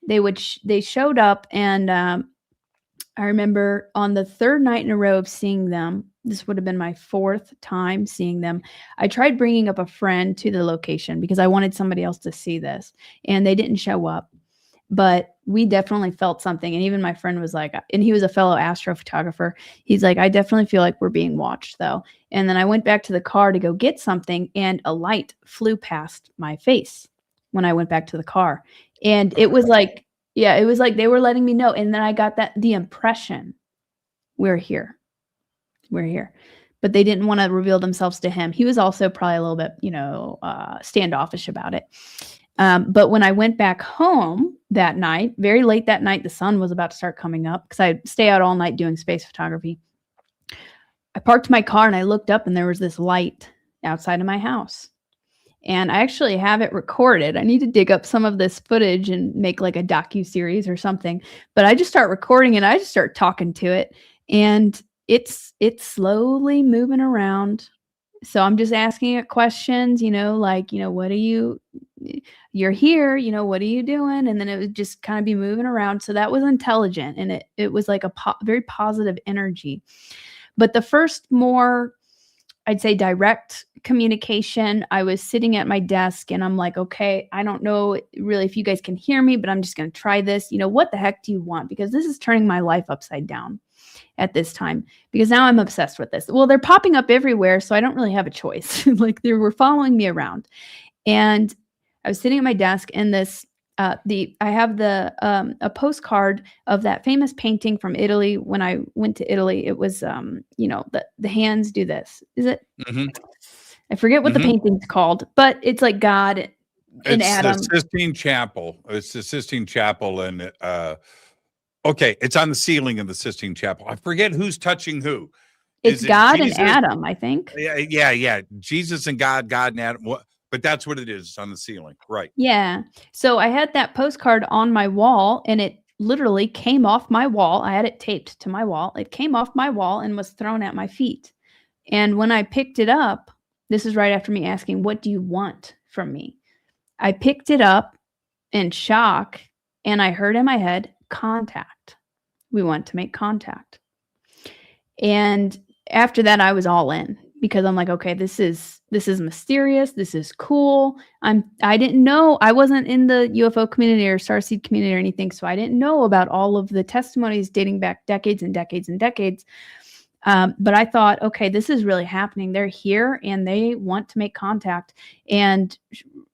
They showed up, and I remember on the third night in a row of seeing them, this would have been my fourth time seeing them. I tried bringing up a friend to the location because I wanted somebody else to see this, and they didn't show up. but we definitely felt something. And even my friend was like, and he was a fellow astrophotographer. He's like, I definitely feel like we're being watched though. And then I went back to the car to go get something, and a light flew past my face when I went back to the car. And it was like, yeah, it was like they were letting me know. And then I got the impression, we're here. We're here. But they didn't want to reveal themselves to him. He was also probably a little bit, standoffish about it. But when I went back home that night, very late that night, the sun was about to start coming up because I stay out all night doing space photography. I parked my car and I looked up, and there was this light outside of my house. And I actually have it recorded. I need to dig up some of this footage and make like a docu-series or something. But I just start recording it. I just start talking to it. And it's slowly moving around. So I'm just asking it questions, what are you're here, what are you doing? And then it would just kind of be moving around. So that was intelligent, and it was like a very positive energy. But the first more, I'd say, direct communication, I was sitting at my desk and I'm like, okay, I don't know really if you guys can hear me, but I'm just going to try this. What the heck do you want? Because this is turning my life upside down at this time, because now I'm obsessed with this. Well, they're popping up everywhere, so I don't really have a choice. Like, they were following me around. And I was sitting at my desk, and this I have a postcard of that famous painting from Italy. When I went to Italy, it was the hands do this. Is it? Mm-hmm. I forget what the painting's called, but it's like God and Adam. It's the Sistine Chapel. It's the Sistine Chapel, and okay, it's on the ceiling of the Sistine Chapel. I forget who's touching who. It's God and Adam, I think. Yeah. Jesus and God and Adam. But that's what it is. It's on the ceiling. Right. Yeah. So I had that postcard on my wall, and it literally came off my wall. I had it taped to my wall. It came off my wall and was thrown at my feet. And when I picked it up, this is right after me asking, what do you want from me? I picked it up in shock, and I heard in my head, contact. We want to make contact. And after that, I was all in, because I'm like, okay, this is mysterious. This is cool. I didn't know, I wasn't in the UFO community or Starseed community or anything. So I didn't know about all of the testimonies dating back decades and decades and decades. But I thought, okay, this is really happening. They're here and they want to make contact. And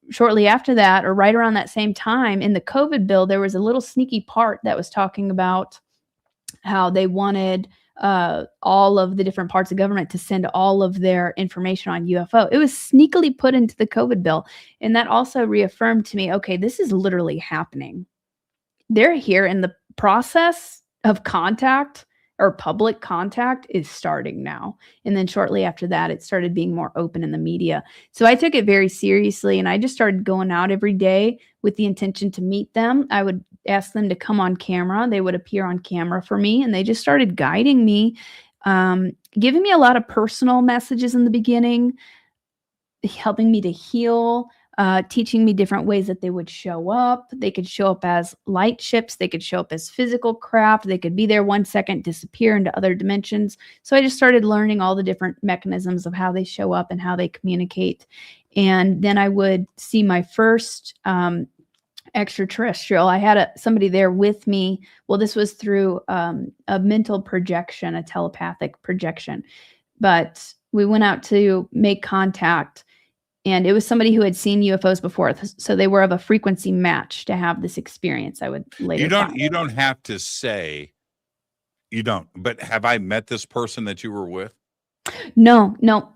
shortly after that, or right around that same time, in the COVID bill, there was a little sneaky part that was talking about how they wanted all of the different parts of government to send all of their information on UFO. It was sneakily put into the COVID bill. And that also reaffirmed to me, okay, this is literally happening. They're here, and the process of contact or public contact is starting now. And then shortly after that, it started being more open in the media. So I took it very seriously, and I just started going out every day with the intention to meet them. I would ask them to come on camera. They would appear on camera for me, and they just started guiding me, giving me a lot of personal messages in the beginning, helping me to heal, teaching me different ways that they would show up. They could show up as light ships. They could show up as physical craft. They could be there 1 second, disappear into other dimensions. So I just started learning all the different mechanisms of how they show up and how they communicate. And then I would see my first extraterrestrial. I had somebody there with me. Well, this was through a mental projection, a telepathic projection. But we went out to make contact, and it was somebody who had seen UFOs before. So they were of a frequency match to have this experience. I would later You don't have to say you don't, but have I met this person that you were with? No.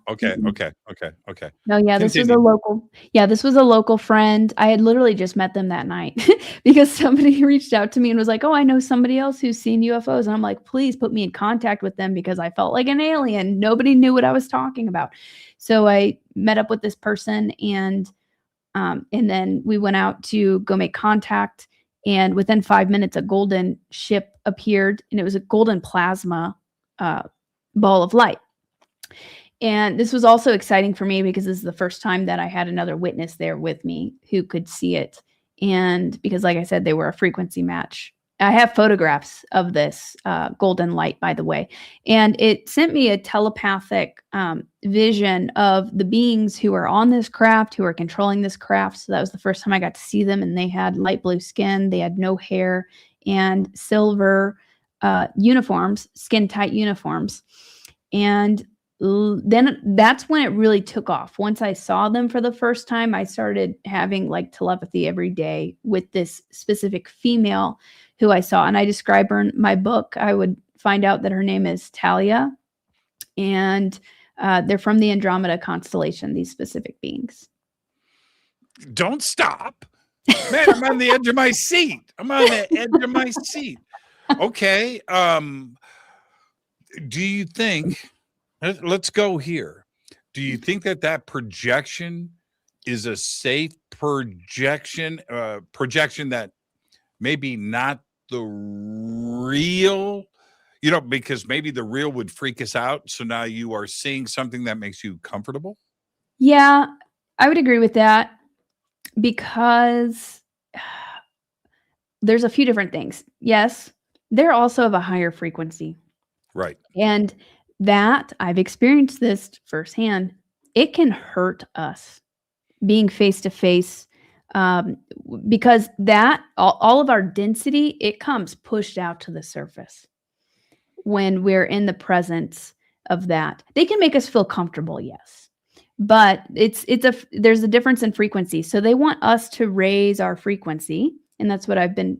Okay. Mm-mm. Okay. No, yeah, this was Continue. this was a local friend. I had literally just met them that night because somebody reached out to me and was like, oh, I know somebody else who's seen UFOs. And I'm like, please put me in contact with them, because I felt like an alien. Nobody knew what I was talking about. So I met up with this person, and then we went out to go make contact. And within 5 minutes, a golden ship appeared, and it was a golden plasma ball of light. And this was also exciting for me, because this is the first time that I had another witness there with me who could see it. And because, like I said, they were a frequency match. I have photographs of this golden light, by the way, and it sent me a telepathic vision of the beings who are on this craft, who are controlling this craft. So that was the first time I got to see them, and they had light blue skin, they had no hair, and silver uniforms, skin tight uniforms. And then that's when it really took off. Once I saw them for the first time, I started having like telepathy every day with this specific female who I saw. And I describe her in my book. I would find out that her name is Talia, and they're from the Andromeda constellation, these specific beings. Don't stop. Man, I'm on the edge of my seat. Okay. Do you think, let's go here. Do you think that projection is a safe projection that maybe not the real, because maybe the real would freak us out. So now you are seeing something that makes you comfortable? Yeah, I would agree with that, because there's a few different things. Yes, they're also of a higher frequency. Right. And that, I've experienced this firsthand, it can hurt us being face to face, because that all of our density, it comes pushed out to the surface when we're in the presence of that. They can make us feel comfortable, yes, but there's a difference in frequency. So they want us to raise our frequency, and that's what I've been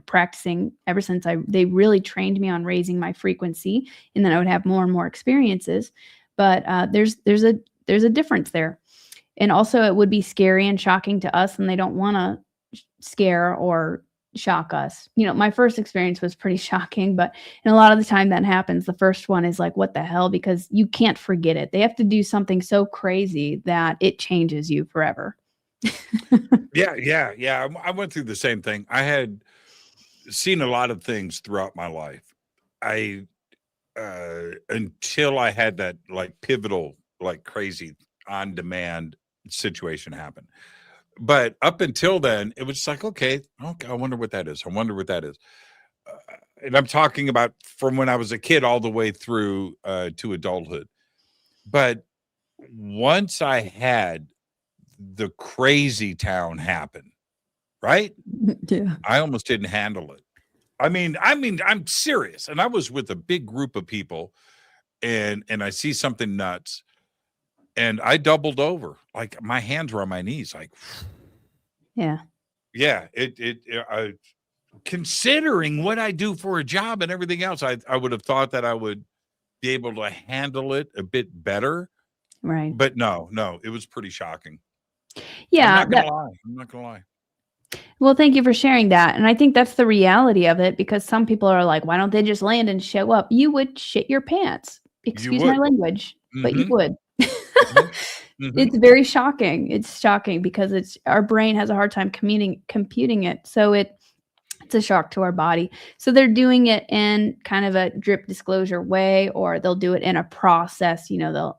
practicing ever since they really trained me on raising my frequency, and then I would have more and more experiences. But there's a difference there. And also it would be scary and shocking to us, and they don't want to scare or shock us. My first experience was pretty shocking, but a lot of the time that happens. The first one is like, what the hell? Because you can't forget it. They have to do something so crazy that it changes you forever. Yeah. I went through the same thing. I had seen a lot of things throughout my life. Until I had that like pivotal, like crazy on demand situation happen. But up until then, it was like, okay, I wonder what that is. And I'm talking about from when I was a kid all the way through to adulthood. But once I had the crazy town happen, right? Yeah. I almost didn't handle it. I mean, I'm serious. And I was with a big group of people, and I see something nuts, and I doubled over. Like my hands were on my knees. Like, Yeah. Considering what I do for a job and everything else, I would have thought that I would be able to handle it a bit better. Right. But no, it was pretty shocking. Yeah. I'm not gonna lie. Well, thank you for sharing that. And I think that's the reality of it, because some people are like, why don't they just land and show up? You would shit your pants. Excuse my language, but you would. It's very shocking. It's shocking because our brain has a hard time computing it. So it's a shock to our body. So they're doing it in kind of a drip disclosure way, or they'll do it in a process. They'll,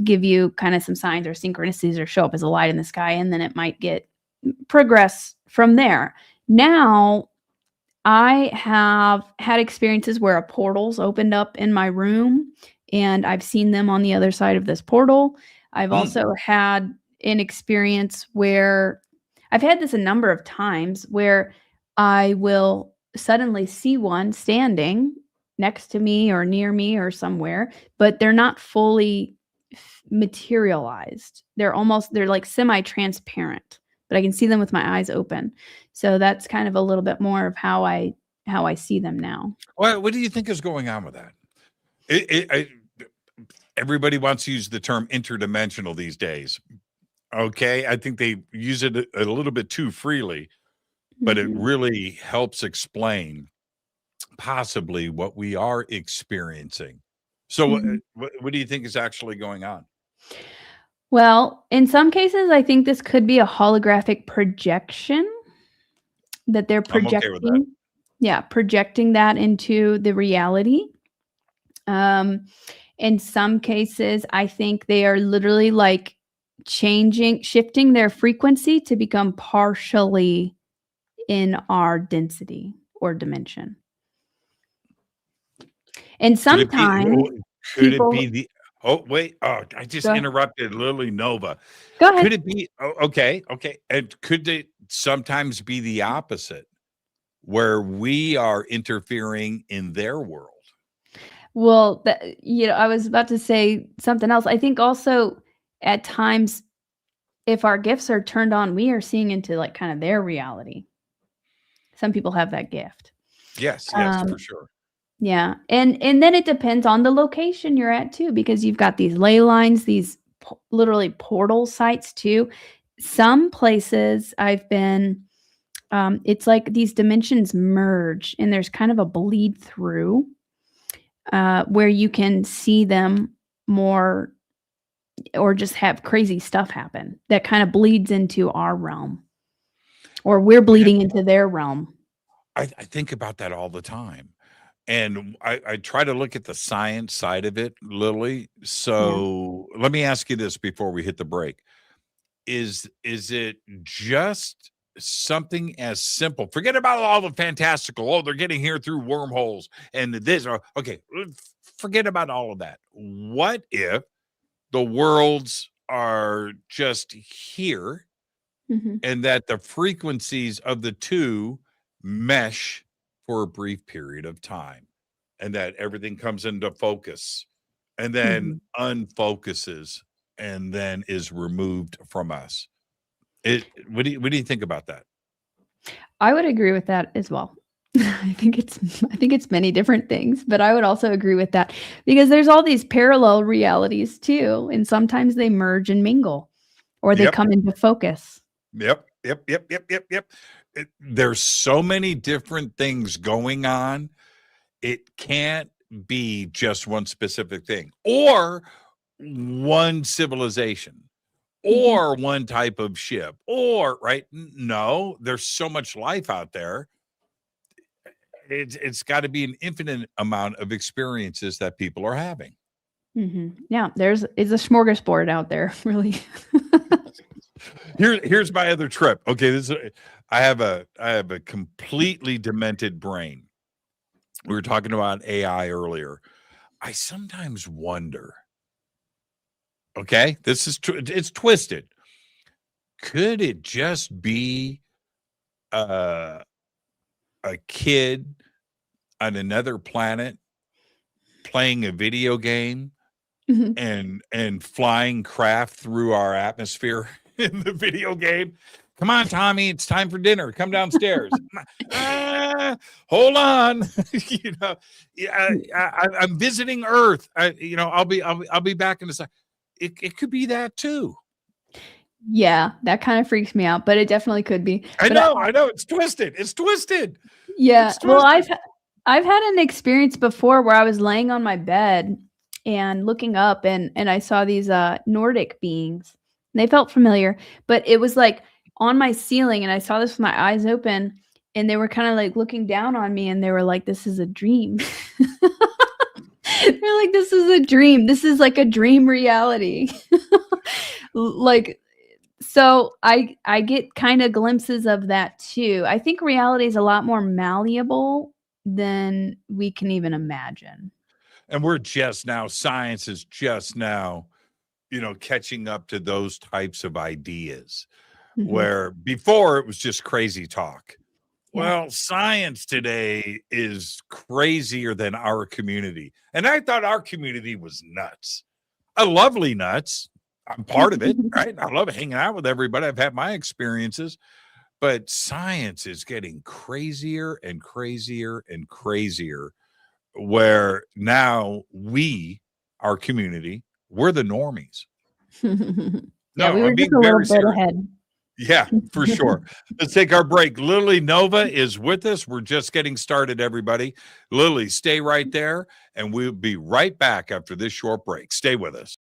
give you kind of some signs or synchronicities, or show up as a light in the sky, and then it might progress from there. Now, I have had experiences where a portal's opened up in my room, and I've seen them on the other side of this portal. I've also had an experience where I've had this a number of times where I will suddenly see one standing next to me or near me or somewhere, but they're not fully materialized. They're like semi-transparent, but I can see them with my eyes open. So that's kind of a little bit more of how I see them now. Well, what do you think is going on with that? Everybody wants to use the term interdimensional these days. Okay. I think they use it a little bit too freely, but it really helps explain possibly what we are experiencing. So what do you think is actually going on? Well, in some cases, I think this could be a holographic projection that they're projecting. I'm okay with that. Yeah, projecting that into the reality. In some cases, I think they are literally like shifting their frequency to become partially in our density or dimension. And Could it be sometimes could it be people the oh, wait, oh, I just go interrupted Lily Nova. go ahead. Could it be okay, okay, and could it sometimes be the opposite, where we are interfering in their world? Well, I was about to say something else. I think also at times, if our gifts are turned on, we are seeing into, like, kind of their reality. Some people have that gift. Yes, yes, for Um, sure. yeah, and then it depends on the location you're at too, because you've got these ley lines, these literally portal sites too. Some places I've been, it's like these dimensions merge, and there's kind of a bleed through, where you can see them more or just have crazy stuff happen that kind of bleeds into our realm, or we're Yeah, bleeding into their realm. I think about that all the time. And I try to look at the science side of it, Lily. Yeah. So let me ask you this before we hit the break. Is it just something as simple? Forget about all the fantastical. Oh, they're getting here through wormholes and this. Or okay, forget about all of that. What if the worlds are just here Mhm. and that the frequencies of the two mesh for a brief period of time and that everything comes into focus and then Mhm. unfocuses and then is removed from us? What do you think about that? I would agree with that as well. I think it's many different things, but I would also agree with that because there's all these parallel realities too, and sometimes they merge and mingle or they Yep. come into focus. Yep. There's so many different things going on. It can't be just one specific thing or one civilization Mhm. or one type of ship or right. No, there's so much life out there. It's got to be an infinite amount of experiences that people are having. Mhm. Yeah, it's a smorgasbord out there, really. Here's my other trip. Okay, I have a completely demented brain. We were talking about AI earlier. I sometimes wonder, okay, this is it's twisted. Could it just be uh, a kid on another planet playing a video game Mhm. and flying craft through our atmosphere in the video game? Come on, Tommy, it's time for dinner. Come downstairs. Hold on. you know, yeah, I'm visiting Earth. I'll be back in a second. It could be that too. Yeah, that kind of freaks me out, but it definitely could be. But I know. It's twisted. It's twisted. yeah, It's well, twisted. I've had an experience before where I was laying on my bed and looking up and I saw these, Nordic beings. They felt familiar, but it was, like, on my ceiling, and I saw this with my eyes open, and they were kinda, like, looking down on me, and they were like, "This is a dream." They're like, "This is a dream. This is like a dream reality." Like, so I get kinda glimpses of that too. I think reality is a lot more malleable than we can even imagine. And we're just now, science is just now, catching up to those types of ideas Mhm. where before it was just crazy talk. Yeah. Well, science today is crazier than our community. And I thought our community was nuts. I lovely nuts. I'm part of it, right? I love hanging out with everybody. I've had my experiences, but science is getting crazier and crazier and crazier. Where now our community, we're the normies. Yeah, No, we were I'm just being a little very bit serious. ahead. Yeah, for sure. Let's take our break. Lily Nova is with us. We're just getting started, everybody. Lily, stay right there, and we'll be right back after this short break. Stay with us.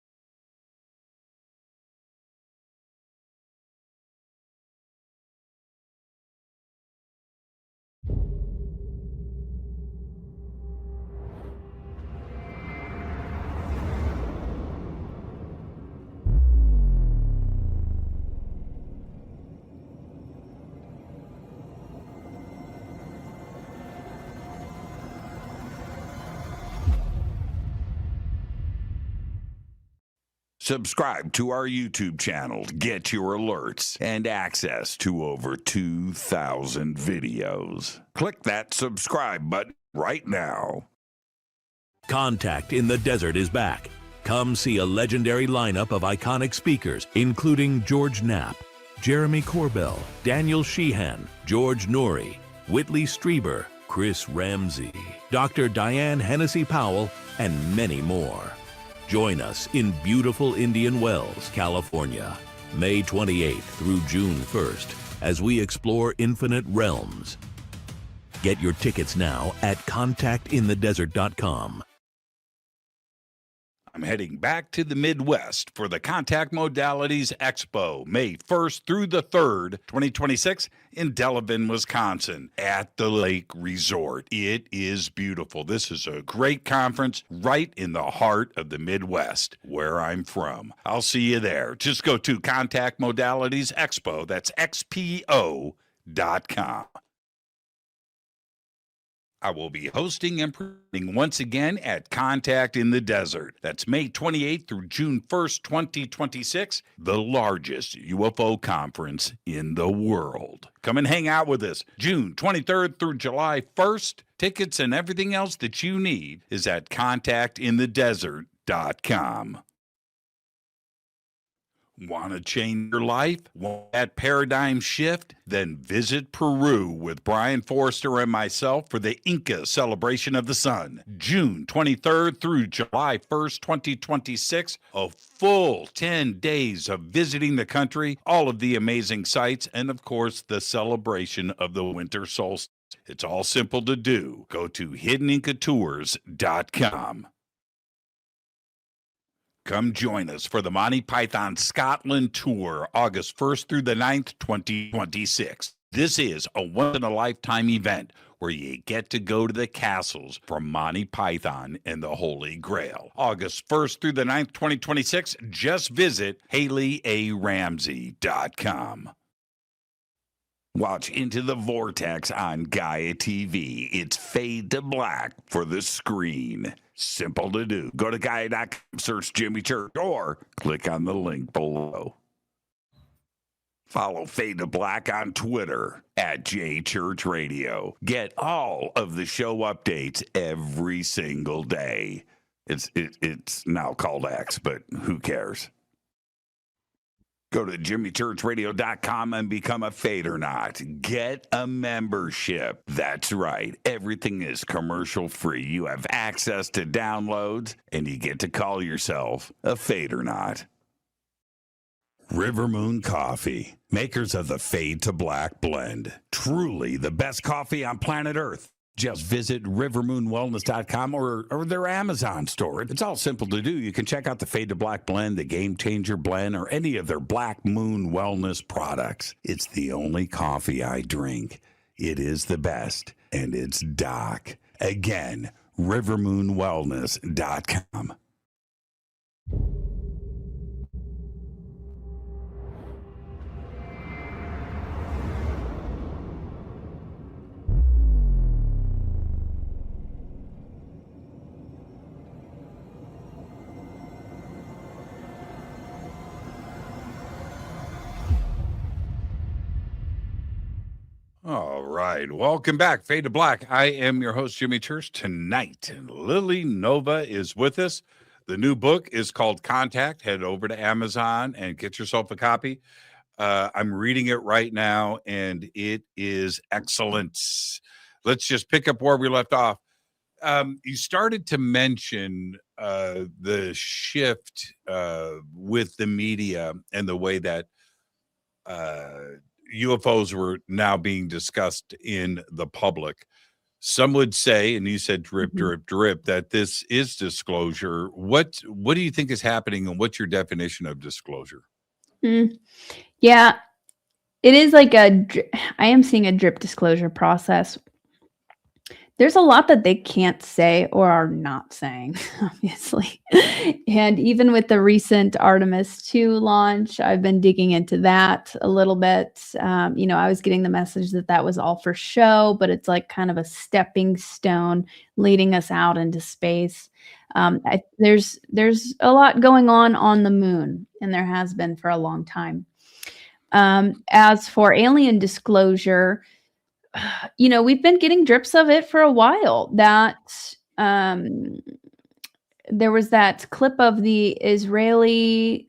Subscribe to our YouTube channel to get your alerts and access to over 2,000 videos. Click that subscribe button right now. Contact in the Desert is back. Come see a legendary lineup of iconic speakers, including George Knapp, Jeremy Corbell, Daniel Sheehan, George Noory, Whitley Strieber, Chris Ramsey, Dr. Diane Hennessy Powell, and many more. Join us in beautiful Indian Wells, California, May 28th through June 1st, as we explore infinite realms. Get your tickets now at contactinthedesert.com. I'm heading back to the Midwest for the Contact Modalities Expo, May 1st through the 3rd, 2026, in Delavan, Wisconsin, at the Lake Resort. It is beautiful. This is a great conference right in the heart of the Midwest, where I'm from. I'll see you there. Just go to Contact Modalities Expo, that's XPO.com. I will be hosting and presenting once again at Contact in the Desert. That's May 28th through June 1st, 2026, the largest UFO conference in the world. Come and hang out with us June 23rd through July 1st. Tickets and everything else that you need is at contactinthedesert.com. Want to change your life? Want that paradigm shift? Then visit Peru with Brian Forrester and myself for the Inca Celebration of the Sun, June 23rd through July 1st, 2026. A full 10 days of visiting the country, all of the amazing sights, and of course, the celebration of the winter solstice. It's all simple to do. Go to hiddenincatours.com. Come join us for the Monty Python Scotland Tour, August 1st through the 9th, 2026. This is a once-in-a-lifetime event where you get to go to the castles from Monty Python and the Holy Grail. August 1st through the 9th, 2026. Just visit HaleyARamsey.com. Watch Into the Vortex on Gaia TV. It's fade to black for the screen. Simple to do. Go to Gaia.com, search Jimmy Church, or click on the link below. Follow Fade to Black on Twitter at JChurchRadio. Get all of the show updates every single day. It's now called X, but who cares? Go to jimmychurchradio.com and become a Fadernaut. Get a membership. That's right. Everything is commercial free. You have access to downloads, and you get to call yourself a Fadernaut. River Moon Coffee, makers of the Fade to Black blend. Truly the best coffee on planet Earth. Just visit rivermoonwellness.com or their Amazon store. It's all simple to do. You can check out the Fade to Black blend, the Game Changer blend, or any of their Black Moon Wellness products. It's the only coffee I drink. It is the best, and it's Doc. Again, rivermoonwellness.com. All right. Welcome back. Fade to Black. I am your host, Jimmy Church. Tonight, Lily Nova is with us. The new book is called Contact. Head over to Amazon and get yourself a copy. I'm reading it right now, and it is excellent. Let's just pick up where we left off. You started to mention the shift with the media and the way that UFOs were now being discussed in the public. Some would say, and you said drip, drip, drip, that this is disclosure. What do you think is happening, and what's your definition of disclosure? Yeah, it is like I am seeing a drip disclosure process. There's a lot that they can't say or are not saying, obviously. And even with the recent Artemis 2 launch, I've been digging into that a little bit. I was getting the message that that was all for show, but it's like kind of a stepping stone leading us out into space. There's a lot going on the moon, and there has been for a long time. As for alien disclosure, we've been getting drips of it for a while. That there was that clip of the Israeli,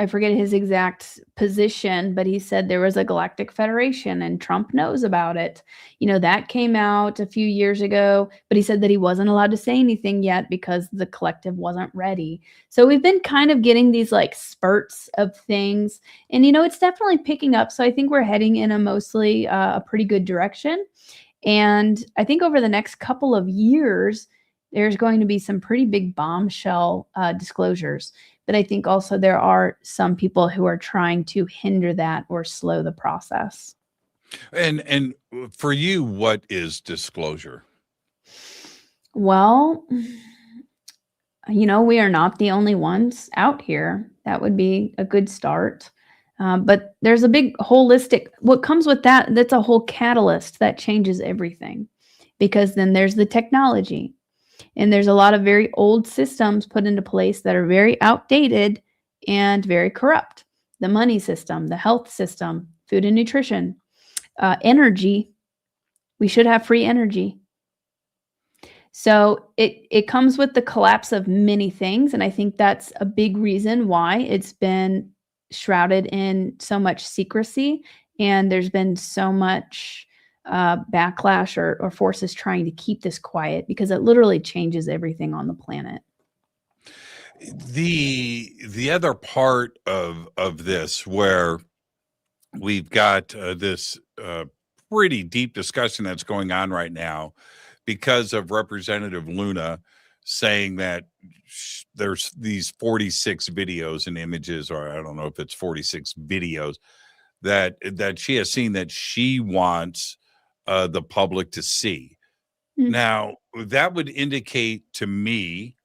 I forget his exact position, but he said there was a galactic federation and Trump knows about it. That came out a few years ago, but he said that he wasn't allowed to say anything yet because the collective wasn't ready. So we've been kind of getting these like spurts of things, and it's definitely picking up. So I think we're heading in a mostly a pretty good direction. And I think over the next couple of years, there's going to be some pretty big bombshell disclosures. But I think also there are some people who are trying to hinder that or slow the process. And for you, what is disclosure? Well, we are not the only ones out here. That would be a good start. But there's a big holistic, what comes with that, that's a whole catalyst that changes everything. Because then there's the technology. And there's a lot of very old systems put into place that are very outdated and very corrupt. The money system, the health system, food and nutrition, energy. We should have free energy. So it comes with the collapse of many things. And I think that's a big reason why it's been shrouded in so much secrecy. And there's been so much backlash or forces trying to keep this quiet, because it literally changes everything on the planet. The other part of this, where we've got this pretty deep discussion that's going on right now because of Representative Luna saying that there's these 46 videos and images, or I don't know if it's 46 videos that she has seen that she wants the public to see. Mm. Now, that would indicate to me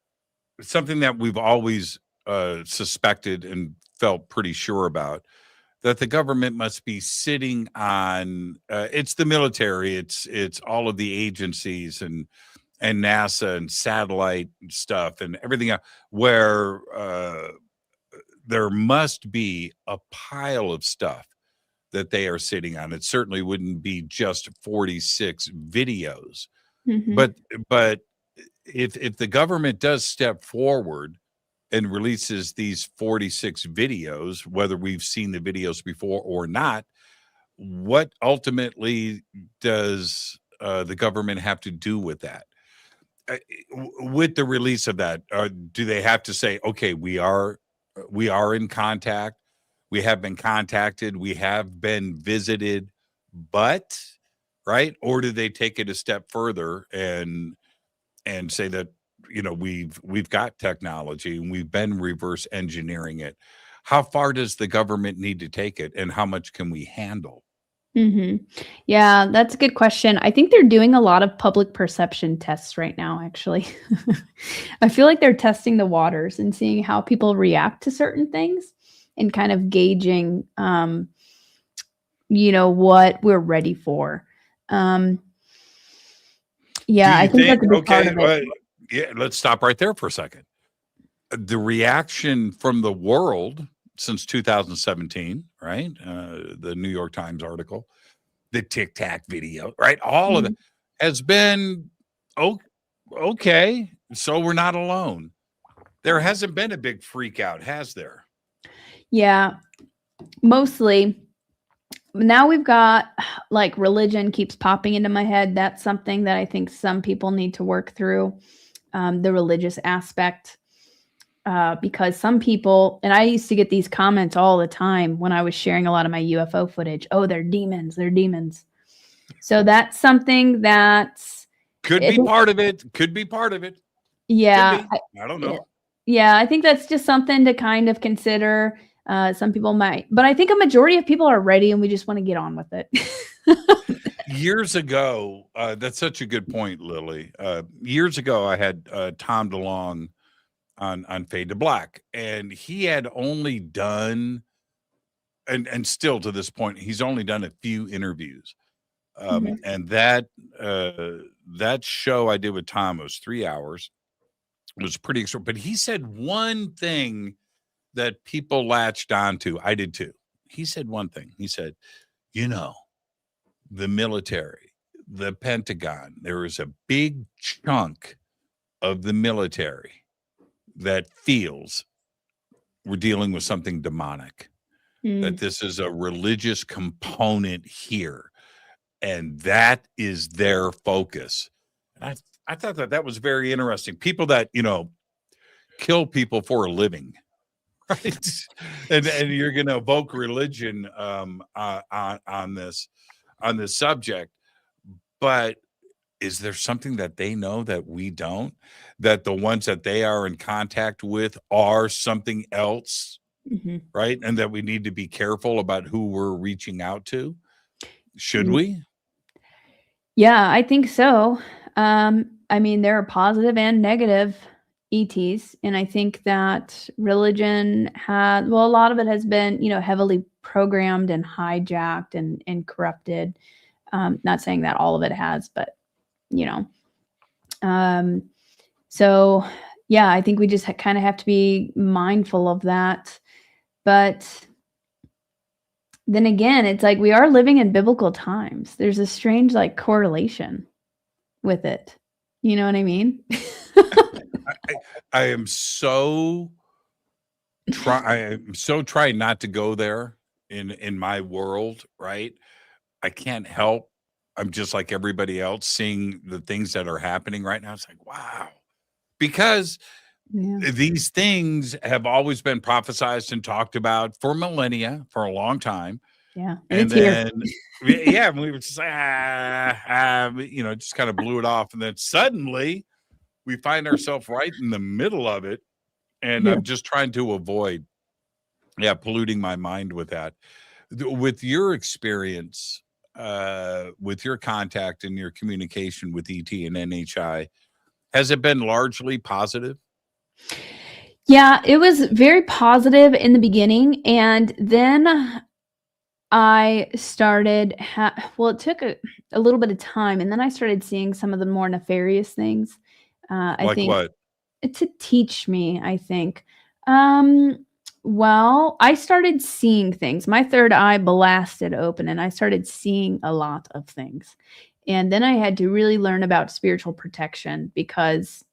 something that we've always suspected and felt pretty sure about, that the government must be sitting on, it's the military, it's all of the agencies and NASA and satellite stuff and everything else, where there must be a pile of stuff that they are sitting on. It certainly wouldn't be just 46 videos. Mm-hmm. But if the government does step forward and releases these 46 videos, whether we've seen the videos before or not, what ultimately does the government have to do with that? With the release of that, do they have to say, okay, we are in contact, we have been contacted, we have been visited, but, right? Or do they take it a step further and say that, we've got technology and we've been reverse engineering it? How far does the government need to take it, and how much can we handle? Mm-hmm. Yeah, that's a good question. I think they're doing a lot of public perception tests right now, actually. I feel like they're testing the waters and seeing how people react to certain things and kind of gauging, what we're ready for. I think that's a big part of it. Yeah, let's stop right there for a second. The reaction from the world since 2017, right? The New York Times article, the Tic Tac video, right? All of it has been, okay, so we're not alone. There hasn't been a big freak out, has there? Yeah, mostly. Now we've got, like, religion keeps popping into my head. That's something that I think some people need to work through, the religious aspect. Because some people, and I used to get these comments all the time when I was sharing a lot of my UFO footage. Oh, they're demons. They're demons. So that's something that could be part of it. Could be part of it. Yeah. I don't know. Yeah, I think that's just something to kind of consider. Some people might, but I think a majority of people are ready and we just want to get on with it. Years ago, that's such a good point, Lily. Years ago, I had Tom DeLonge on Fade to Black, and he had only done, and still to this point, he's only done a few interviews. Mhm. And that show I did with Tom was 3 hours. It was pretty extra, but he said one thing that people latched onto. I did too. He said one thing. He said, you know, the military, the Pentagon, there is a big chunk of the military that feels we're dealing with something demonic, that this is a religious component here, and that is their focus. And I thought that was very interesting. People that, kill people for a living, right? and you're going to evoke religion on this subject, but is there something that they know that we don't, that the ones that they are in contact with are something else, right? And that we need to be careful about who we're reaching out to? Should we? Yeah, I think so. I mean, there are positive and negative ETs, and I think that religion a lot of it has been, heavily programmed and hijacked and corrupted. Not saying that all of it has, but so yeah, I think we just kind of have to be mindful of that. But then again, it's like we are living in biblical times. There's a strange correlation with it. You know what I mean? I am so trying not to go there in my world, right? I can't help. I'm just like everybody else, seeing the things that are happening right now. It's like, wow. Because these things have always been prophesized and talked about for millennia, for a long time. Yeah. And then, yeah, we were just just kind of blew it off. And then suddenly we find ourselves right in the middle of it. And I'm just trying to avoid, polluting my mind with that. With your experience, with your contact and your communication with ET and NHI, has it been largely positive? Yeah, it was very positive in the beginning. And then I started, it took a little bit of time. And then I started seeing some of the more nefarious things. I think what? To teach me, I think. Well, I started seeing things. My third eye blasted open and I started seeing a lot of things. And then I had to really learn about spiritual protection because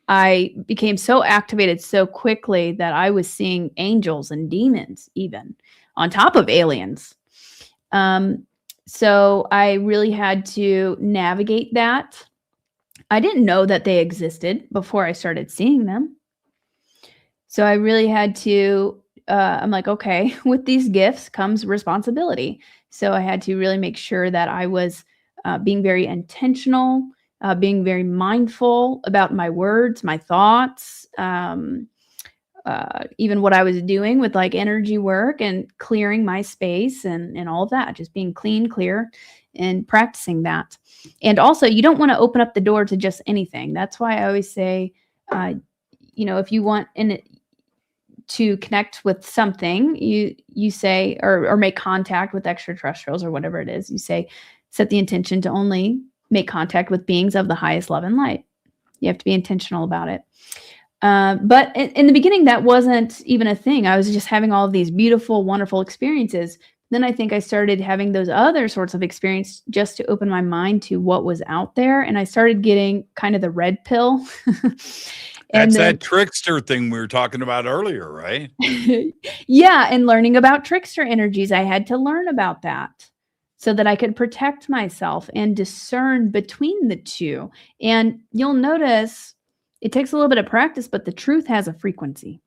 I became so activated so quickly that I was seeing angels and demons even on top of aliens. So I really had to navigate that. I didn't know that they existed before I started seeing them. So I really had to, I'm like, okay, with these gifts comes responsibility. So I had to really make sure that I was being very intentional, being very mindful about my words, my thoughts, even what I was doing with energy work and clearing my space and all of that, just being clean, clear, and practicing that. And also, you don't want to open up the door to just anything. That's why I always say, if you want to connect with something, you say, or make contact with extraterrestrials or whatever it is, you say, set the intention to only make contact with beings of the highest love and light. You have to be intentional about it. But in the beginning, that wasn't even a thing. I was just having all of these beautiful, wonderful experiences. Then I think I started having those other sorts of experience just to open my mind to what was out there. And I started getting kind of the red pill. That's that trickster thing we were talking about earlier, right? Yeah. And learning about trickster energies, I had to learn about that so that I could protect myself and discern between the two. And you'll notice it takes a little bit of practice, but the truth has a frequency.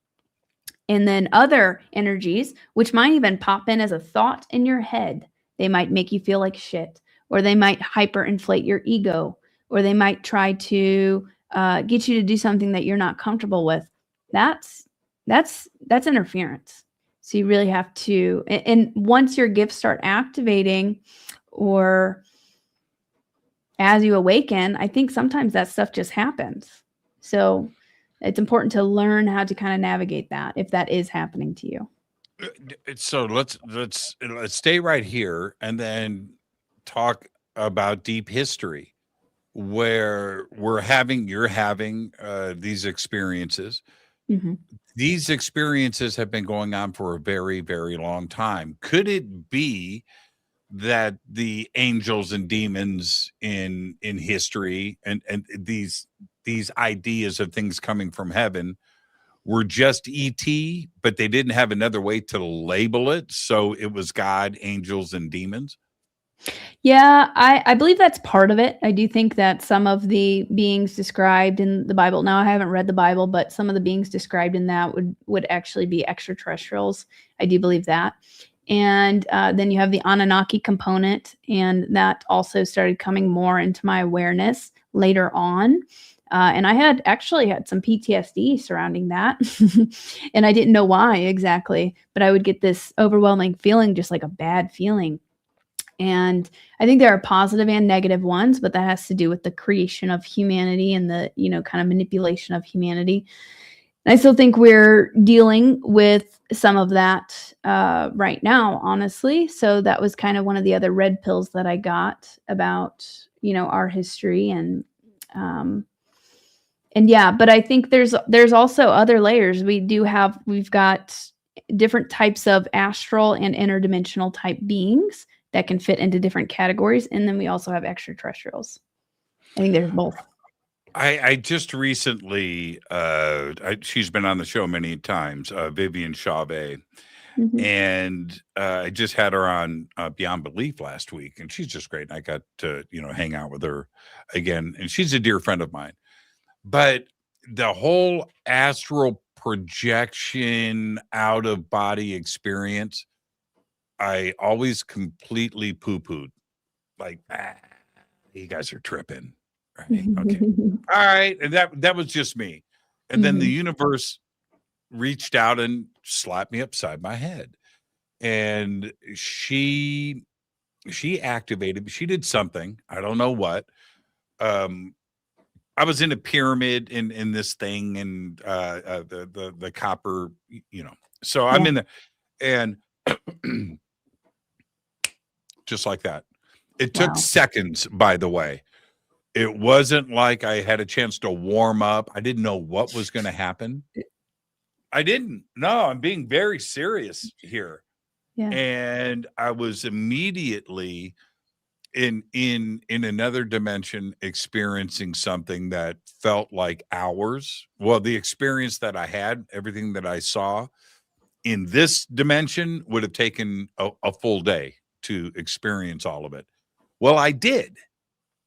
And then other energies, which might even pop in as a thought in your head, they might make you feel like shit, or they might hyperinflate your ego, or they might try to get you to do something that you're not comfortable with. That's interference. So you really have to, and once your gifts start activating, or as you awaken, I think sometimes that stuff just happens. So it's important to learn how to kind of navigate that if that is happening to you. So let's stay right here and then talk about deep history, where you're having these experiences. Mhm. These experiences have been going on for a very, very long time. Could it be that the angels and demons in history and these ideas of things coming from heaven were just ET, but they didn't have another way to label it, so it was God, angels, and demons? Yeah, I believe that's part of it. I do think that some of the beings described in the Bible, now I haven't read the Bible, but some of the beings described in that would actually be extraterrestrials. I do believe that. And then you have the Anunnaki component, and that also started coming more into my awareness later on. And I had actually had some PTSD surrounding that. And I didn't know why exactly, but I would get this overwhelming feeling, just like a bad feeling. And I think there are positive and negative ones, but that has to do with the creation of humanity and the, kind of manipulation of humanity. And I still think we're dealing with some of that right now, honestly. So that was kind of one of the other red pills that I got about, our history and yeah, but I think there's also other layers. We've got different types of astral and interdimensional type beings that can fit into different categories, and then we also have extraterrestrials. I think there's both. I just recently, she's been on the show many times, Vivian Chauvet, Mhm. and I just had her on Beyond Belief last week, and she's just great. And I got to, hang out with her again, and she's a dear friend of mine. But the whole astral projection, out of body experience, I always completely poo-pooed. Like, you guys are tripping. Right. Okay. All right. And that was just me. And then the universe reached out and slapped me upside my head. And she activated, she did something. I don't know what. I was in a pyramid in this thing, and the copper, So I'm Yeah. in the, and just like that. It took Wow. seconds, by the way. It wasn't like I had a chance to warm up. I didn't know what was going to happen. I didn't. No, I'm being very serious here. Yeah. And I was immediately in another dimension experiencing something that felt like hours. Well, the experience that I had, everything that I saw in this dimension would have taken a full day to experience all of it. Well, I did.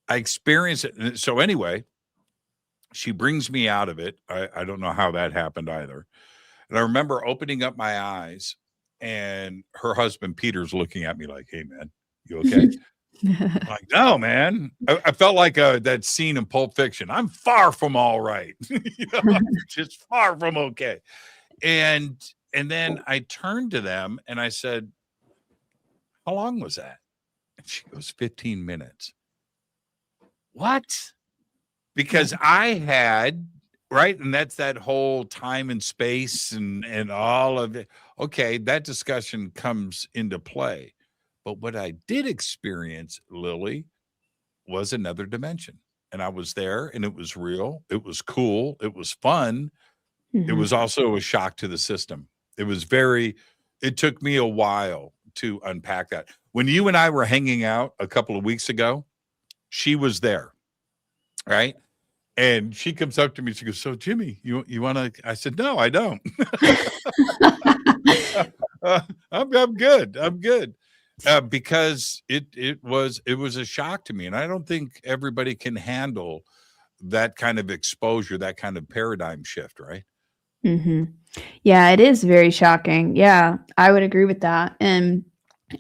I experienced it. So anyway, she brings me out of it. I don't know how that happened either. And I remember opening up my eyes, and her husband, Peter's looking at me like, "Hey, man, you okay?" I'm like, "No, man." I felt like that scene in Pulp Fiction. I'm far from all right. I'm just far from okay. And then I turned to them and I said, "How long was that?" And she goes, 15 minutes. What? Because I had, right, and that's that whole time and space and all of it. Okay, that discussion comes into play. But what I did experience, Lily, was another dimension. And I was there, and it was real. It was cool. It was fun. It was also a shock to the system. It took me a while to unpack that. When you and I were hanging out a couple of weeks ago, she was there, right? And she comes up to me, she goes, "So Jimmy, you want to?" I said, "No, I don't." I'm good. I'm good. Because it was a shock to me, and I don't think everybody can handle that kind of exposure, that kind of paradigm shift, right? Yeah, it is very shocking. Yeah, I would agree with that. And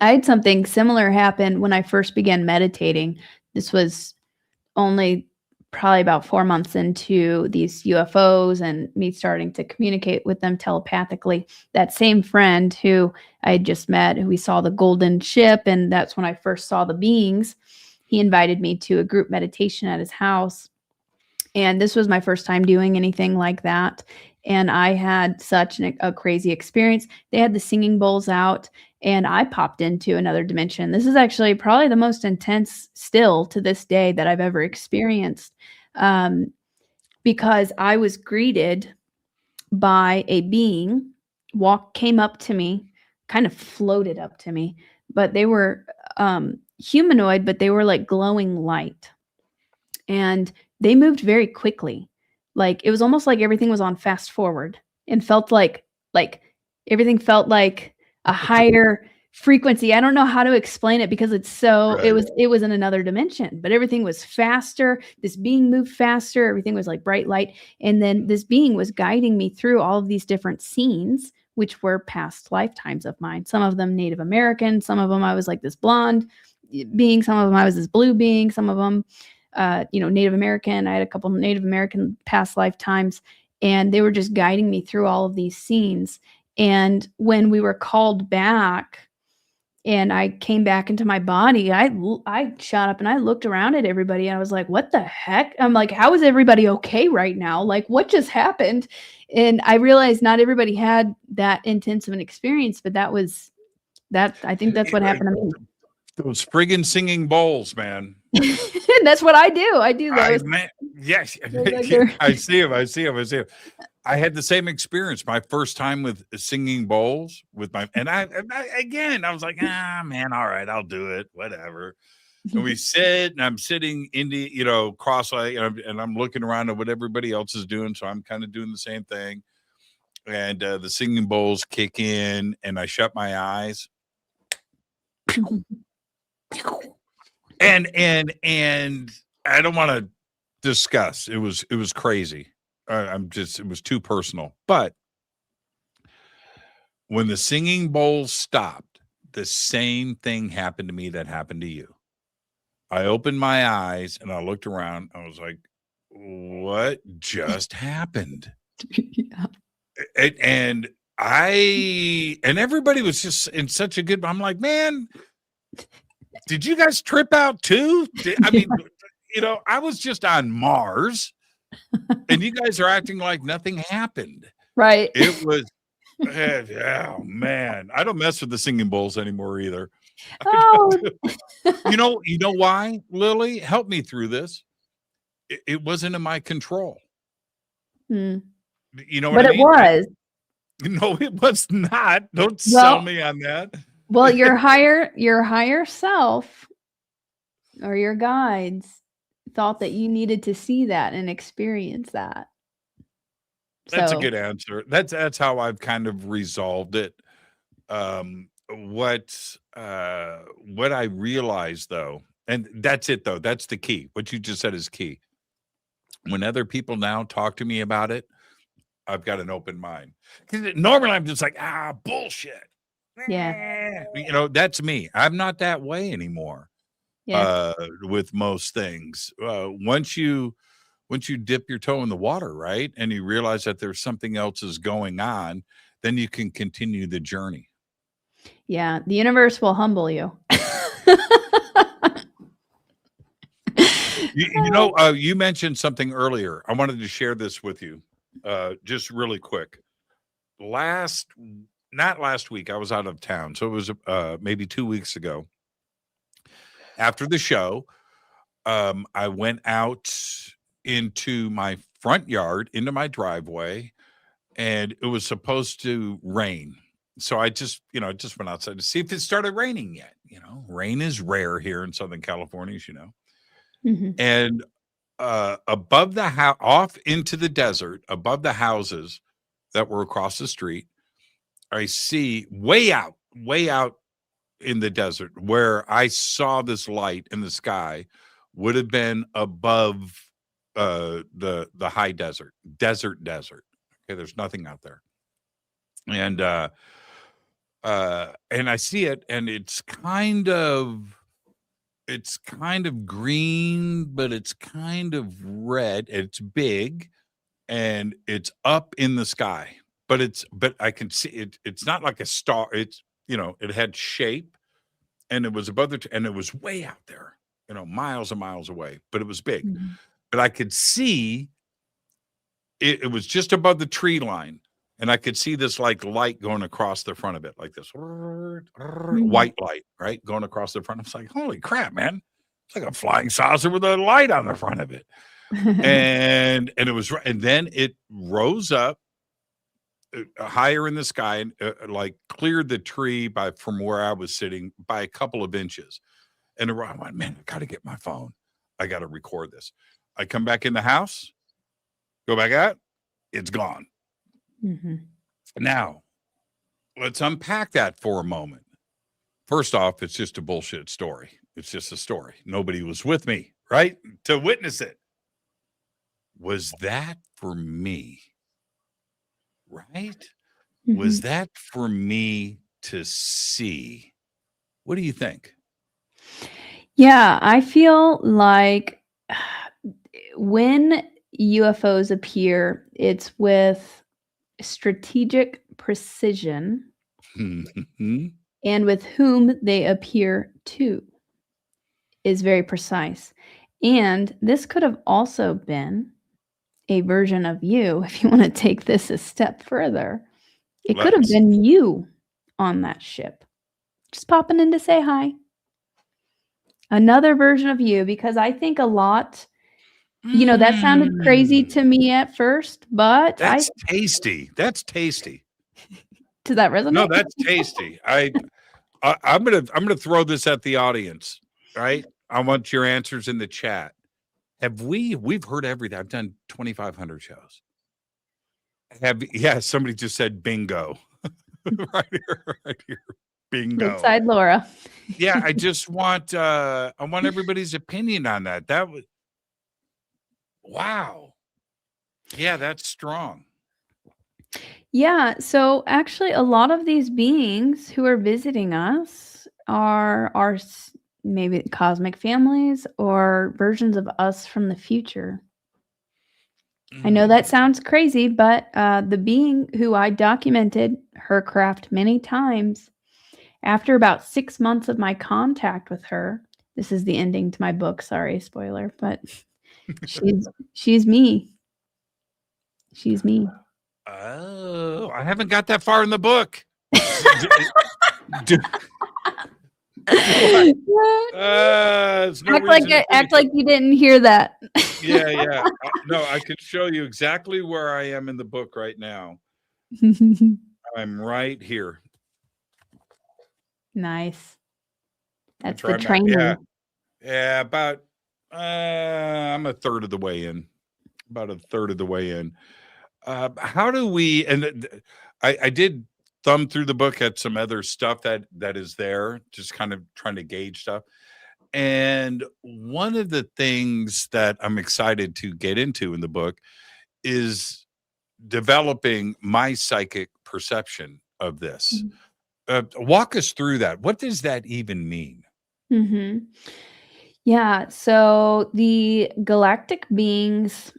I had something similar happen when I first began meditating. This was only probably about 4 months into these UFOs and me starting to communicate with them telepathically. That same friend who I had just met, who we saw the golden ship, and that's when I first saw the beings. he invited me to a group meditation at his house. And this was my first time doing anything like that. And I had such a crazy experience. They had the singing bowls out, and I popped into another dimension. This is actually probably the most intense still to this day that I've ever experienced, because I was greeted by a being, came up to me, kind of floated up to me, but they were humanoid, but they were like glowing light. And they moved very quickly. Like, it was almost like everything was on fast forward, and felt like everything felt like a higher frequency. I don't know how to explain it, because it's so, Right. it was in another dimension, but everything was faster. This being moved faster. Everything was like bright light. And then this being was guiding me through all of these different scenes, which were past lifetimes of mine. Some of them Native American, some of them I was like this blonde being, some of them I was this blue being, some of them Native American. I had a couple of Native American past lifetimes, and they were just guiding me through all of these scenes. And when we were called back and I came back into my body, I shot up and I looked around at everybody, and I was like, what the heck? I'm like, how is everybody okay right now? Like, what just happened? And I realized not everybody had that intense of an experience, but I think that's what happened to me. Those friggin' singing bowls, man. That's what I do. I do those. Yes, Like I see him. I had the same experience. My first time with singing bowls with and I was like, man, all right, I'll do it, whatever. And we sit, and I'm sitting cross-legged, and I'm looking around at what everybody else is doing, so I'm kind of doing the same thing. And the singing bowls kick in, and I shut my eyes. And I don't want to discuss. It was crazy. It was too personal. But when the singing bowl stopped, the same thing happened to me that happened to you. I opened my eyes and I looked around. I was like, what just happened? Yeah. And everybody was just in such a good, I'm like, man, did you guys trip out too? I was just on Mars, and you guys are acting like nothing happened. Right. It was, oh man, I don't mess with the singing bowls anymore either. Oh. You know why, Lily? Help me through this. It wasn't in my control. Hmm. You know what But I it mean? was. No, it was not. Don't sell me on that. Well, your higher self or your guides thought that you needed to see that and experience that. That's a good answer. That's how I've kind of resolved it. What I realized though, and that's it though, that's the key. What you just said is key. When other people now talk to me about it, I've got an open mind. Normally I'm just like, bullshit. Yeah. That's me. I'm not that way anymore. Yeah. With most things. Once you dip your toe in the water, right, and you realize that there's something else is going on, then you can continue the journey. Yeah. The universe will humble you. You mentioned something earlier. I wanted to share this with you, just really quick. Not last week, I was out of town, so it was maybe 2 weeks ago. After the show, I went out into my front yard, into my driveway, and it was supposed to rain. So I just went outside to see if it started raining yet. Rain is rare here in Southern California, as you know. Mm-hmm. And above the house, off into the desert, above the houses that were across the street, I see way out in the desert where I saw this light in the sky would have been above the high desert. Okay, there's nothing out there. And I see it, and it's kind of green, but it's kind of red. It's big, and it's up in the sky. But I can see it. It's not like a star. It's it had shape, and it was above and it was way out there. miles and miles away, but it was big. Mhm. But I could see it was just above the tree line, and I could see this like light going across the front of it, like this white light, right, going across the front. I was like, holy crap, man. It's like a flying saucer with a light on the front of it. And it was, and then it rose up higher in the sky and like cleared the tree from where I was sitting by a couple of inches. And I went, man, I got to get my phone. I got to record this. I come back in the house, go back out, it's gone. Mhm. Now, let's unpack that for a moment. First off, it's just a bullshit story. It's just a story. Nobody was with me, right, to witness it. Was that for me? Right? Was Mhm. that for me to see? What do you think? Yeah, I feel like when UFOs appear, it's with strategic precision Mhm. and with whom they appear to is very precise. And this could have also been a version of you, if you want to take this a step further. It could have Let's. been you on that ship, just popping in to say hi. Another version of you, because I think a lot, that sounded crazy to me at first, but That's tasty. That's tasty. does that No, resonate? that's tasty. I'm gonna throw this at the audience. Right? I want your answers in the chat. We've heard everything. I've done 2,500 shows. Somebody just said bingo. Right here. Bingo. Woodside Laura. Yeah, I just want I want everybody's opinion on that. That was wow. Yeah, that's strong. Yeah, so actually a lot of these beings who are visiting us are maybe cosmic families or versions of us from the future. I know that sounds crazy, but the being who I documented her craft many times, after about 6 months of my contact with her, this is the ending to my book, sorry, spoiler, but she's me. She's me. Oh, I haven't got that far in the book. It's no act like you didn't hear that. Yeah. No, I could show you exactly where I am in the book right now. I'm right here. Nice. That's the training. Yeah, about I'm a third of the way in. About a third of the way in. How do we, and I did thumb through the book at some other stuff that is there, just kind of trying to gauge stuff. And one of the things that I'm excited to get into in the book is developing my psychic perception of this. Walk us through that. What does that even mean? Mhm. Yeah, so the galactic beings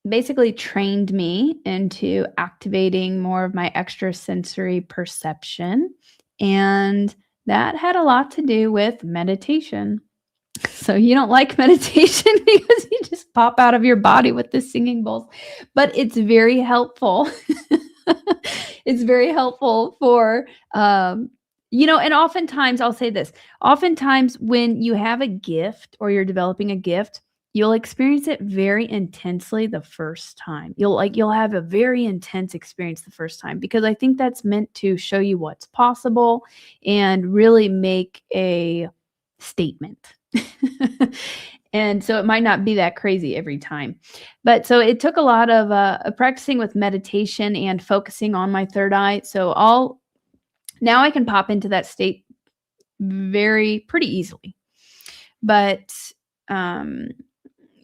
basically trained me into activating more of my extrasensory perception, and that had a lot to do with meditation. So you don't like meditation because you just pop out of your body with the singing bowls, but it's very helpful. It's very helpful for, and oftentimes I'll say this, oftentimes when you have a gift or you're developing a gift, you'll experience it very intensely the first time. You'll have a very intense experience the first time because I think that's meant to show you what's possible and really make a statement. And so it might not be that crazy every time. But so it took a lot of practicing with meditation and focusing on my third eye. So now I can pop into that state pretty easily. But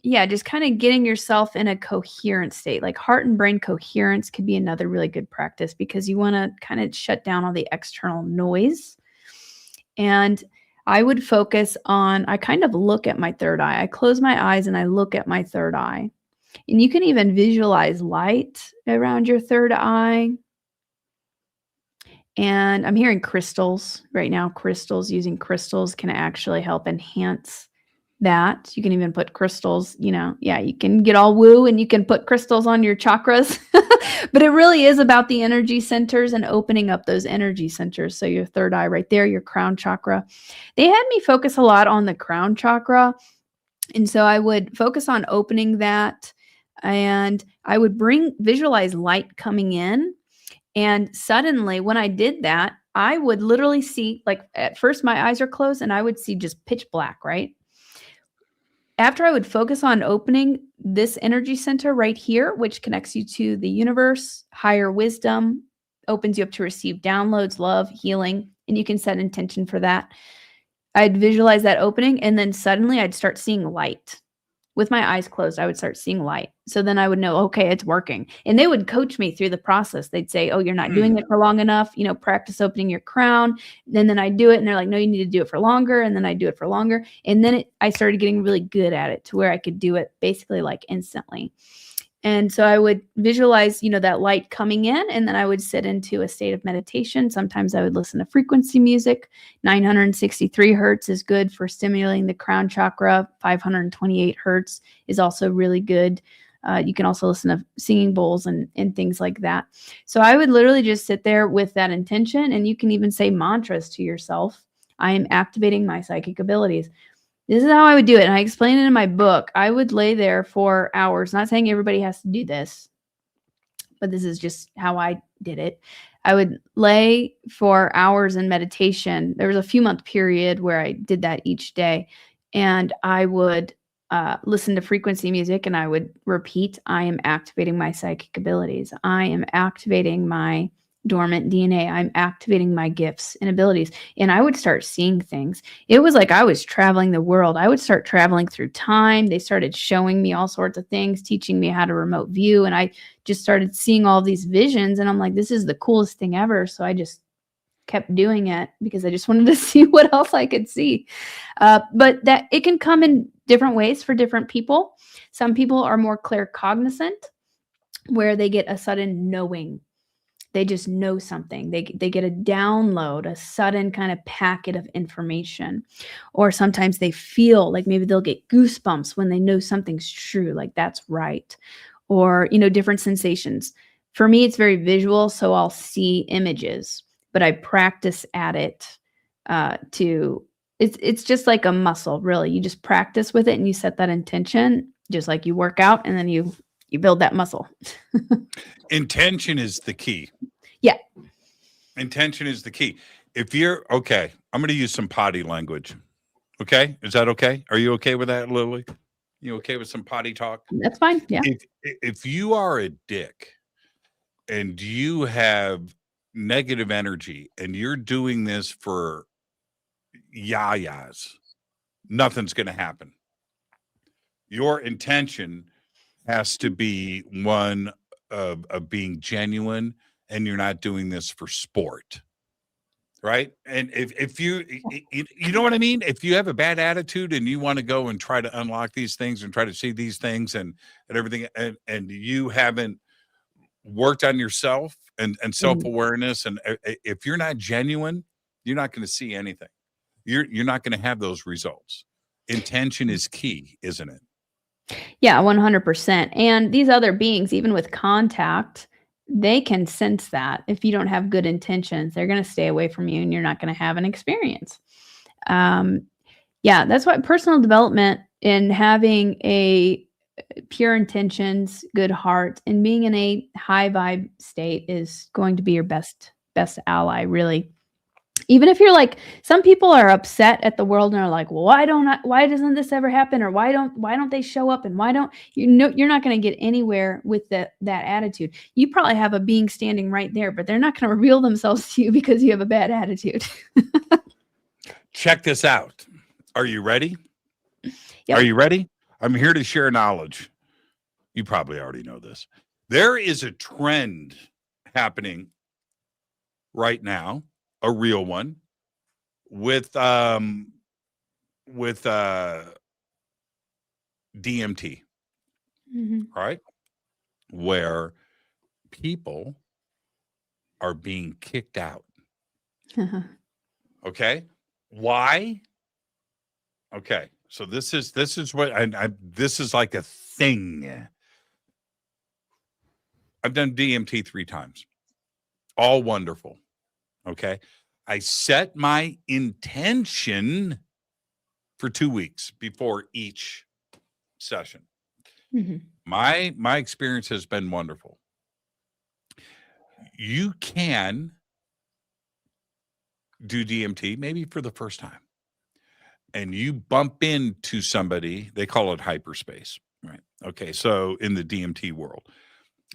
just kind of getting yourself in a coherent state, like heart and brain coherence could be another really good practice because you want to kind of shut down all the external noise. And I would focus on, I kind of look at my third eye. I close my eyes and I look at my third eye. And you can even visualize light around your third eye. And I'm hearing crystals right now. Using crystals can actually help enhance that. You can even put crystals, yeah, you can get all woo and you can put crystals on your chakras. But it really is about the energy centers and opening up those energy centers. So your third eye right there, your crown chakra. They had me focus a lot on the crown chakra. And so I would focus on opening that, and I would visualize light coming in. And suddenly when I did that, I would literally see, like, at first my eyes are closed and I would see just pitch black, right? After I would focus on opening this energy center right here, which connects you to the universe, higher wisdom, opens you up to receive downloads, love, healing, and you can set intention for that. I'd visualize that opening, and then suddenly I'd start seeing light. With my eyes closed, I would start seeing light. So then I would know, okay, it's working. And they would coach me through the process. They'd say, oh, you're not doing it for long enough. Practice opening your crown. And then I do it. And they're like, no, you need to do it for longer. And then I do it for longer. And then I started getting really good at it to where I could do it basically like instantly. And so I would visualize, that light coming in, and then I would sit into a state of meditation. Sometimes I would listen to frequency music. 963 hertz is good for stimulating the crown chakra. 528 hertz is also really good. You can also listen to singing bowls and things like that. So I would literally just sit there with that intention, and you can even say mantras to yourself. I am activating my psychic abilities. This is how I would do it. And I explain it in my book. I would lay there for hours, not saying everybody has to do this, but this is just how I did it. I would lay for hours in meditation. There was a few-month period where I did that each day. And I would listen to frequency music, and I would repeat, I am activating my psychic abilities. I am activating my dormant DNA. I'm activating my gifts and abilities. And I would start seeing things. It was like I was traveling the world. I would start traveling through time. They started showing me all sorts of things, teaching me how to remote view. And I just started seeing all these visions. And I'm like, this is the coolest thing ever. So I just kept doing it because I just wanted to see what else I could see. But that it can come in different ways for different people. Some people are more claircognizant, where they get a sudden knowing. They just know something. They get a download, a sudden kind of packet of information. Or sometimes they feel like maybe they'll get goosebumps when they know something's true, like that's right. Or, different sensations. For me, it's very visual, so I'll see images, but I practice at it it's just like a muscle, really. You just practice with it and you set that intention, just like you work out, and then you build that muscle. Intention is the key. Yeah. Intention is the key. If you're okay, I'm going to use some potty language. Okay. Is that okay? Are you okay with that, Lily? You okay with some potty talk? That's fine. Yeah. If you are a dick and you have negative energy and you're doing this for yayas, nothing's going to happen. Your intention has to be one of being genuine, and you're not doing this for sport, right? And if you know what I mean? If you have a bad attitude and you want to go and try to unlock these things and try to see these things and everything, and you haven't worked on yourself and self-awareness, and if you're not genuine, you're not going to see anything. You're not going to have those results. Intention is key, isn't it? Yeah, 100%. And these other beings, even with contact, they can sense that. If you don't have good intentions, they're going to stay away from you and you're not going to have an experience. Yeah, that's why personal development and having a pure intentions, good heart, and being in a high vibe state is going to be your best ally, really. Even if you're like, some people are upset at the world and are like, well, why doesn't this ever happen? Or why don't they show up? And why don't you're not going to get anywhere with that attitude. You probably have a being standing right there, but they're not going to reveal themselves to you because you have a bad attitude. Check this out. Are you ready? Yep. Are you ready? I'm here to share knowledge. You probably already know this. There is a trend happening right now, a real one, with DMT, right? Where people are being kicked out. Okay. Why? Okay. So this is what this is like a thing. I've done DMT 3 times. All wonderful. Okay. I set my intention for 2 weeks before each session. Mhm. My experience has been wonderful. You can do DMT maybe for the first time, and you bump into somebody, they call it hyperspace, right? Okay, so in the DMT world,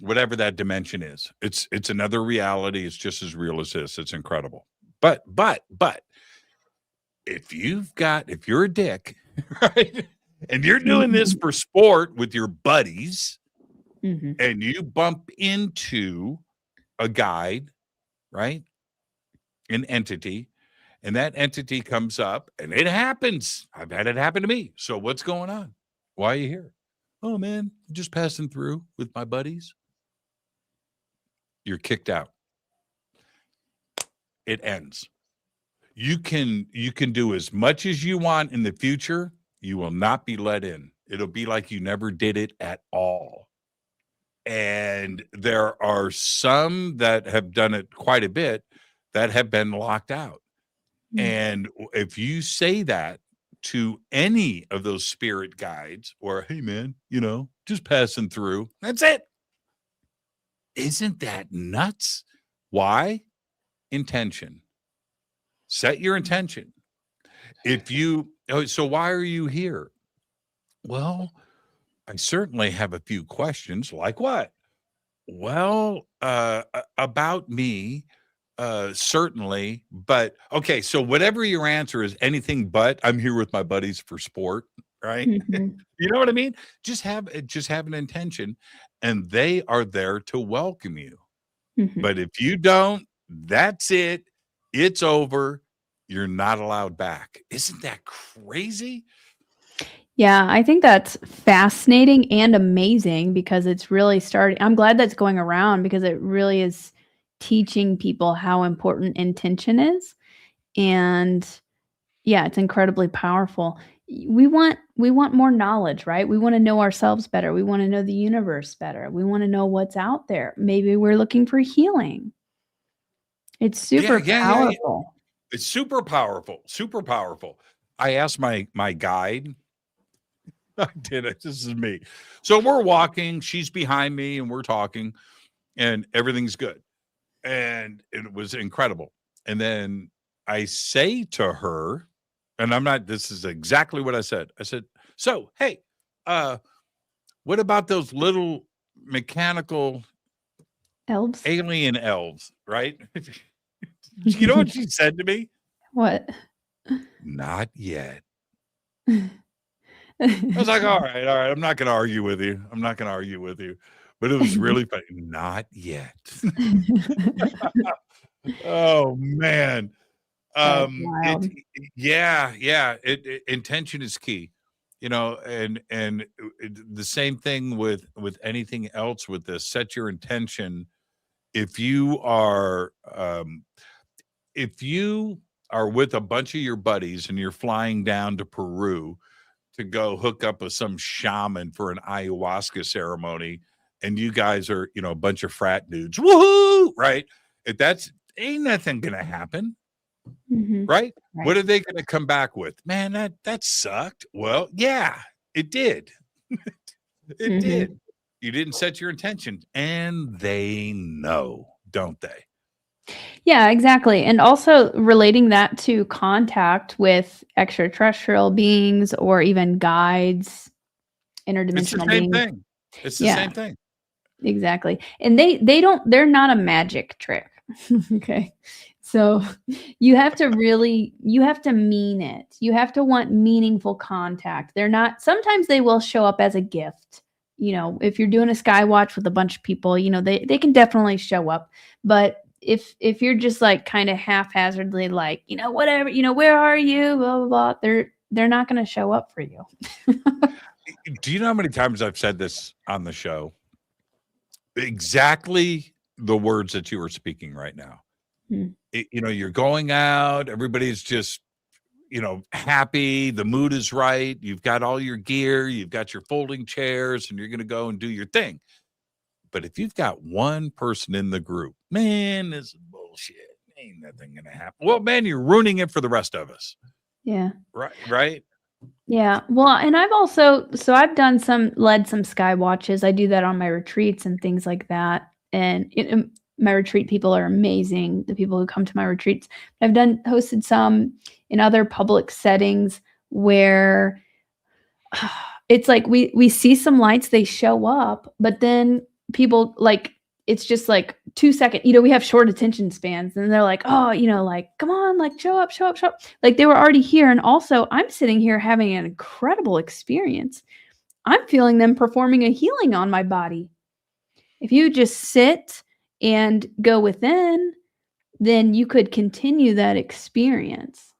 whatever that dimension is, it's another reality. It's just as real as this. It's incredible. But if you're a dick, right, and you're doing this for sport with your buddies, Mhm. and you bump into a guide, right, an entity, and that entity comes up, and it happens. I've had it happen to me. So what's going on? Why are you here? Oh man, just passing through with my buddies. You're kicked out. It ends. You can do as much as you want in the future. You will not be let in. It'll be like you never did it at all. And there are some that have done it quite a bit that have been locked out. And if you say that to any of those spirit guides, or hey man, just passing through, that's it. Isn't that nuts? Why? Intention. Set your intention. So why are you here? Well, I certainly have a few questions. Like what? Well, about me, certainly, but okay. So whatever your answer is, anything but I'm here with my buddies for sport, right? Mhm. You know what I mean? Just have an intention, and they are there to welcome you. Mhm. But if you don't, that's it. It's over. You're not allowed back. Isn't that crazy? Yeah, I think that's fascinating and amazing because it's really starting. I'm glad that's going around because it really is teaching people how important intention is. And yeah, it's incredibly powerful. We want more knowledge, right? We want to know ourselves better. We want to know the universe better. We want to know what's out there. Maybe we're looking for healing. It's super Yeah. powerful. It's super powerful. Super powerful. I asked my guide. I did it. This is me. So we're walking. She's behind me, and we're talking, and everything's good. And it was incredible. And then I say to her, and this is exactly what I said. I said, so, hey, what about those little mechanical Elves? alien elves, right? You know what she said to me? What? Not yet. I was like, all right. I'm not going to argue with you. But it was really funny. Not yet. Oh man. That's wild. Intention is key, and the same thing with anything else with this. Set your intention. If you are with a bunch of your buddies and you're flying down to Peru to go hook up with some shaman for an ayahuasca ceremony, and you guys are, a bunch of frat dudes, woohoo, right? If ain't nothing gonna happen, Mhm. right? Right. What are they gonna come back with? Man, that sucked. Well, yeah, it did. It did. Mhm. You didn't set your intention, and they know, don't they? Yeah, exactly. And also relating that to contact with extraterrestrial beings or even guides, It's the interdimensional same beings. thing. It's the Yeah, same thing. exactly. And they're not a magic trick. Okay. So you have to mean it. You have to want meaningful contact. They're not sometimes they will show up as a gift. If you're doing a sky watch with a bunch of people, they can definitely show up. But if you're just like kind of haphazardly like, whatever, where are you? Blah blah blah. They're not gonna show up for you. Do you know how many times I've said this on the show? Exactly the words that you are speaking right now. Hmm. You're going out, everybody's just, happy, the mood is right, you've got all your gear, you've got your folding chairs, and you're going to go and do your thing. But if you've got one person in the group, man, this is bullshit. Ain't nothing going to happen. Well, man, you're ruining it for the rest of us. Yeah. Right. Yeah. Well, and I've led some sky watches. I do that on my retreats and things like that. And my retreat people are amazing. The people who come to my retreats. I've hosted some in other public settings where it's like we see some lights, they show up, but then people it's just 2 seconds, we have short attention spans, and they're like, oh, come on, show up. Like they were already here. And also I'm sitting here having an incredible experience. I'm feeling them performing a healing on my body. If you just sit and go within, then you could continue that experience.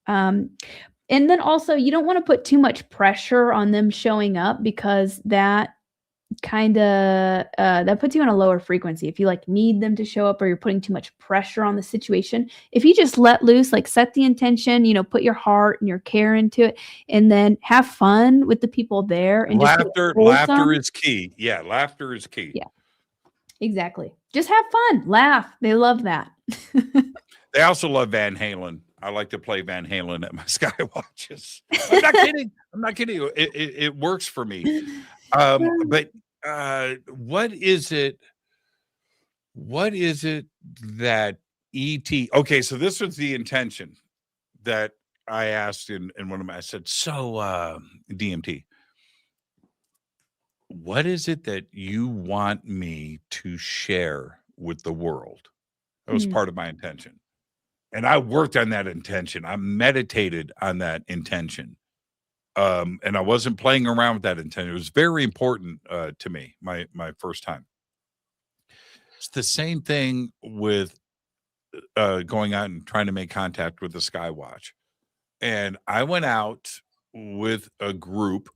And then also you don't want to put too much pressure on them showing up, because that kind of that puts you on a lower frequency. If you need them to show up, or you're putting too much pressure on the situation, if you just let loose, set the intention, put your heart and your care into it, and then have fun with the people there. And laughter is key. Yeah, laughter is key. Yeah, exactly. Just have fun, laugh. They love that. They also love Van Halen. I like to play Van Halen at my sky watches. I'm not kidding. It works for me. But what is it that ET? Okay, so this was the intention that I asked in one of my. I said, so DMT, what is it that you want me to share with the world? That was part of my intention. And I worked on that intention. I meditated on that intention. And I wasn't playing around with that intention. It was very important to me, my first time. It's the same thing with going out and trying to make contact with the Skywatch. And I went out with a group,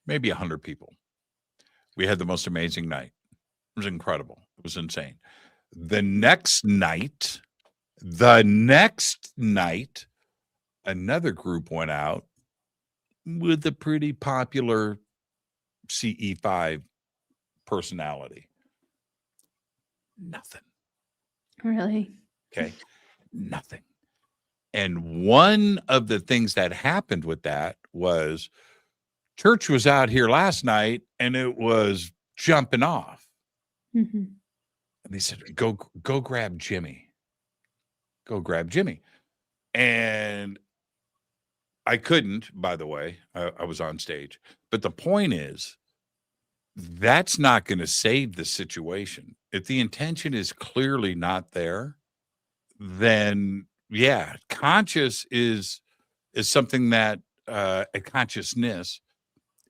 maybe 100 people. We had the most amazing night. It was incredible. It was insane. The next night, another group went out with a pretty popular CE5 personality. Nothing. Really? Okay. Nothing. And one of the things that happened with that was church was out here last night and it was jumping off. Mm-hmm. And they said, go grab Jimmy. Go grab Jimmy. And I couldn't, by the way. I was on stage. But the point is, that's not going to save the situation. If the intention is clearly not there, then yeah, conscious is something that a consciousness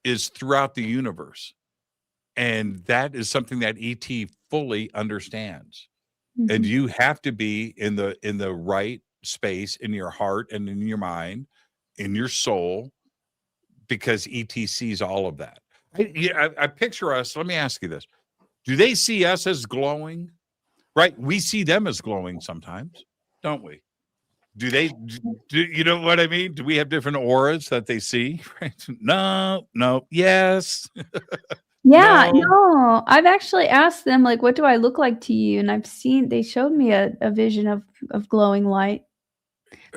is throughout the universe. And that is something that ET fully understands. Mm-hmm. And you have to be in the right space in your heart and in your mind, in your soul, because ET sees all of that. I picture us. Let me ask you this. Do they see us as glowing? Right? We see them as glowing sometimes, don't we? Do they, you know what I mean? Do we have different auras that they see? Right? No, yes. Yeah, no. I've actually asked them, what do I look like to you? And they showed me a vision of glowing light.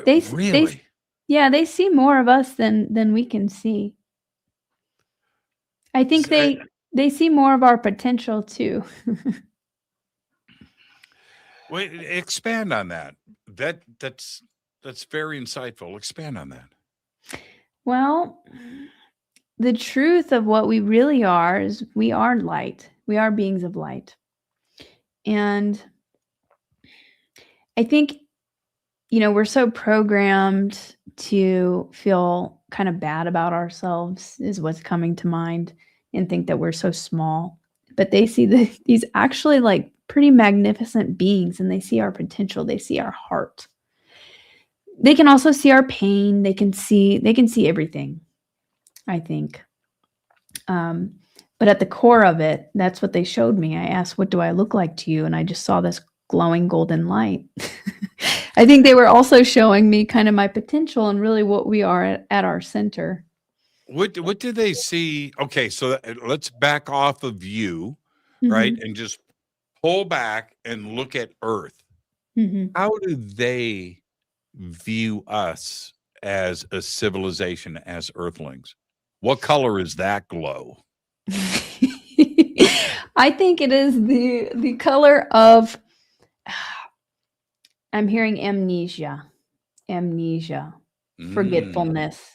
Really? They see more of us than we can see. I think they see more of our potential too. Wait, expand on that. That's very insightful. Expand on that. Well, the truth of what we really are is we are light. We are beings of light. And I think, we're so programmed to feel kind of bad about ourselves is what's coming to mind, and think that we're so small. But they see these actually pretty magnificent beings, and they see our potential. They see our heart. They can also see our pain. They can see everything, I think. But at the core of it, that's what they showed me. I asked, what do I look like to you? And I just saw this glowing golden light. I think they were also showing me kind of my potential and really what we are at our center. What do they see? Okay, so let's back off of you, right? Mhm. And just pull back and look at Earth. Mhm. How do they view us as a civilization, as Earthlings? What color is that glow? I think it is the color of I'm hearing amnesia. Amnesia. Mm. Forgetfulness.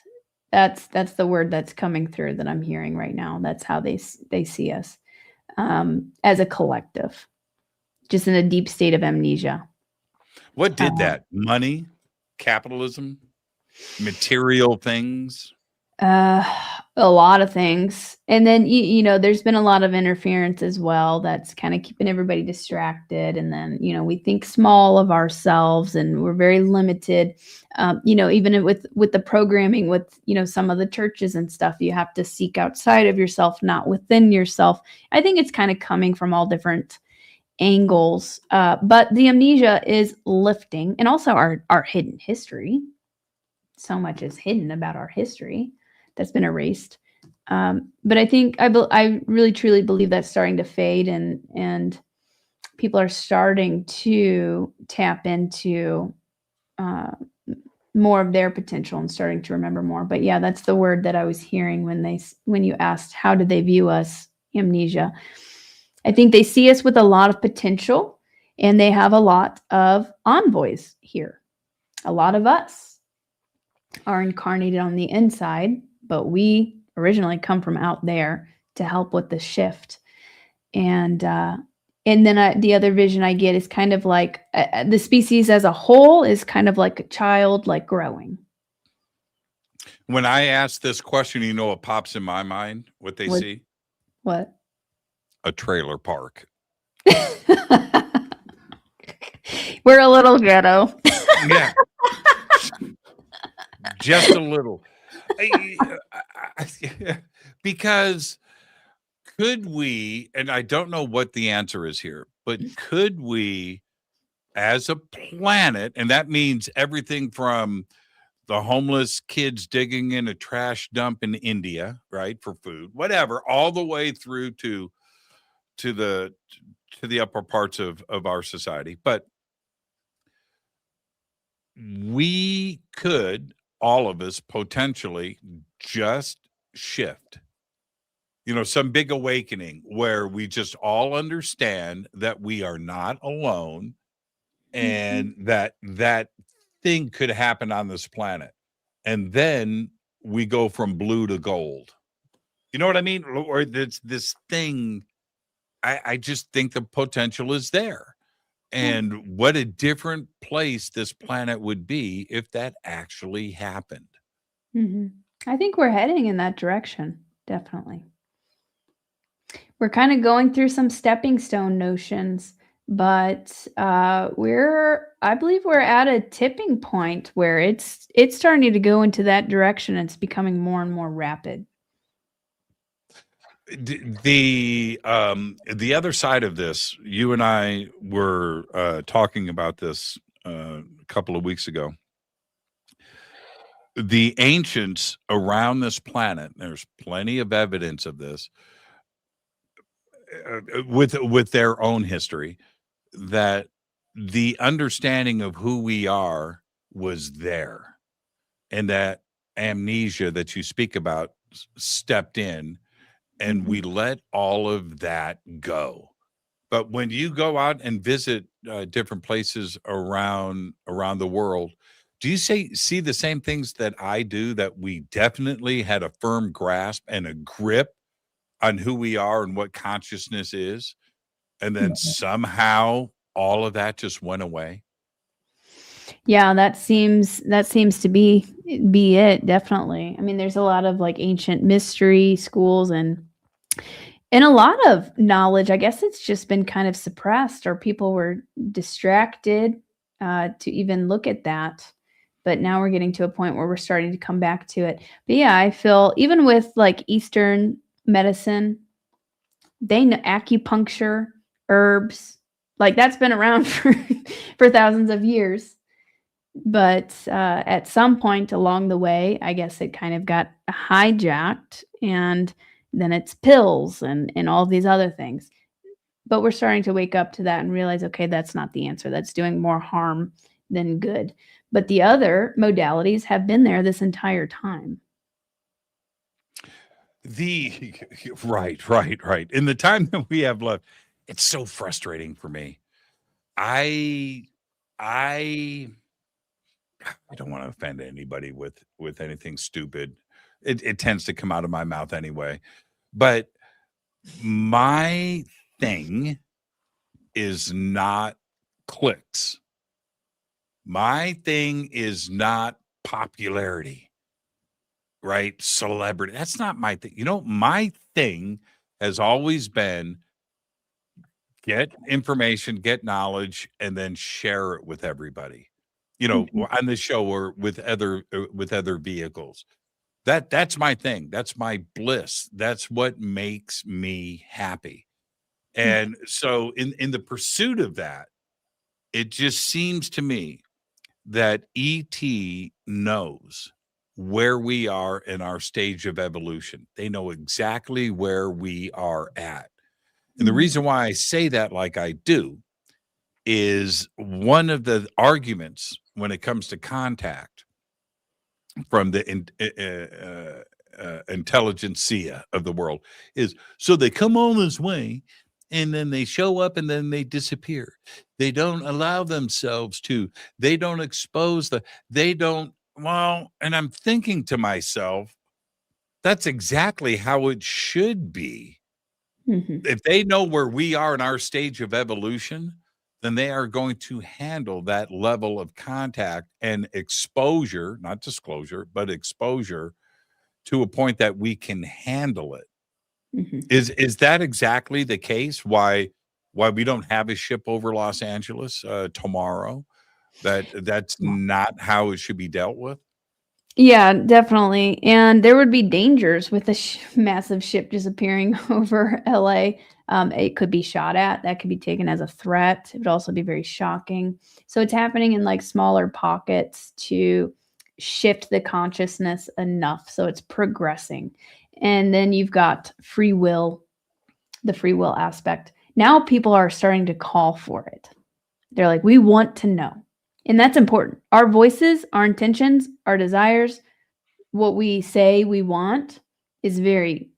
That's the word that's coming through that I'm hearing right now. That's how they see us as a collective, just in a deep state of amnesia. What did that? Money, capitalism, material things? A lot of things. And then, you know, there's been a lot of interference as well that's kind of keeping everybody distracted. And then, you know, we think small of ourselves and we're very limited. You know, even with the programming with, you know, some of the churches and stuff, you have to seek outside of yourself, not within yourself. I think it's kind of coming from all different angles. But the amnesia is lifting, and also our hidden history. So much is hidden about our history that's been erased. But I think I really truly believe that's starting to fade, and people are starting to tap into more of their potential and starting to remember more. But yeah, that's the word that I was hearing when you asked how do they view us, amnesia. I think they see us with a lot of potential, and they have a lot of envoys here. A lot of us are incarnated on the inside, but we originally come from out there to help with the shift. And then the other vision I get is kind of like the species as a whole is kind of like a child, like growing. When I ask this question, you know what pops in my mind? What they see? What? A trailer park. We're a little ghetto. Yeah. Just a little. Because could we, and I don't know what the answer is here, but could we, as a planet, and that means everything from the homeless kids digging in a trash dump in India, right, for food, whatever, all the way through to the upper parts of our society. But we could, all of us, potentially just shift. You know, some big awakening where we just all understand that we are not alone, and that thing could happen on this planet. And then we go from blue to gold. You know what I mean? Or this thing, I just think the potential is there. And what a different place this planet would be if that actually happened. I think we're heading in that direction, definitely. We're kind of going through some stepping stone notions, but I believe we're at a tipping point where it's starting to go into that direction. And it's becoming more and more rapid. The other side of this, you and I were talking about this a couple of weeks ago. The ancients around this planet, there's plenty of evidence of this, with their own history, that the understanding of who we are was there, and that amnesia that you speak about stepped in, and we let all of that go. But when you go out and visit different places around the world, do you see the same things that I do, that we definitely had a firm grasp and a grip on who we are and what consciousness is, and then somehow all of that just went away? Yeah, that seems to be it, definitely. I mean, there's a lot of like ancient mystery schools and a lot of knowledge. I guess it's just been kind of suppressed, or people were distracted to even look at that. But now we're getting to a point where we're starting to come back to it. But yeah, I feel even with like Eastern medicine, they know acupuncture, herbs, like that's been around for thousands of years. But at some point along the way, I guess it kind of got hijacked, and then it's pills and all these other things. But we're starting to wake up to that and realize, okay, that's not the answer. That's doing more harm than good. But the other modalities have been there this entire time. The right. In the time that we have left, it's so frustrating for me. I I I don't want to offend anybody with anything stupid. It tends to come out of my mouth anyway. But my thing is not clicks. My thing is not popularity, right? Celebrity. That's not my thing. My thing has always been get information, get knowledge, and then share it with everybody. Mhm, On the show or with other vehicles. That's my thing. That's my bliss. That's what makes me happy. mhm, And so in the pursuit of that, it just seems to me that ET knows where we are in our stage of evolution. They know exactly where we are at. And the mhm, reason why I say that like I do is one of the arguments when it comes to contact from the intelligentsia of the world is so they come all this way and then they show up and then they disappear. They don't allow themselves to, they don't expose they don't, well, and I'm thinking to myself, that's exactly how it should be. mhm, If they know where we are in our stage of evolution, then they are going to handle that level of contact and exposure, not disclosure, but exposure to a point that we can handle it. mhm. Is that exactly the case? Why we don't have a ship over Los Angeles tomorrow? That's not how it should be dealt with. Yeah, definitely, and there would be dangers with a massive ship disappearing over LA. It could be shot at, that could be taken as a threat. It would also be very shocking. So it's happening in, like, smaller pockets to shift the consciousness enough so it's progressing. And then you've got free will, the free will aspect. Now people are starting to call for it. They're like, "We want to know." And that's important. Our voices, our intentions, our desires, what we say we want is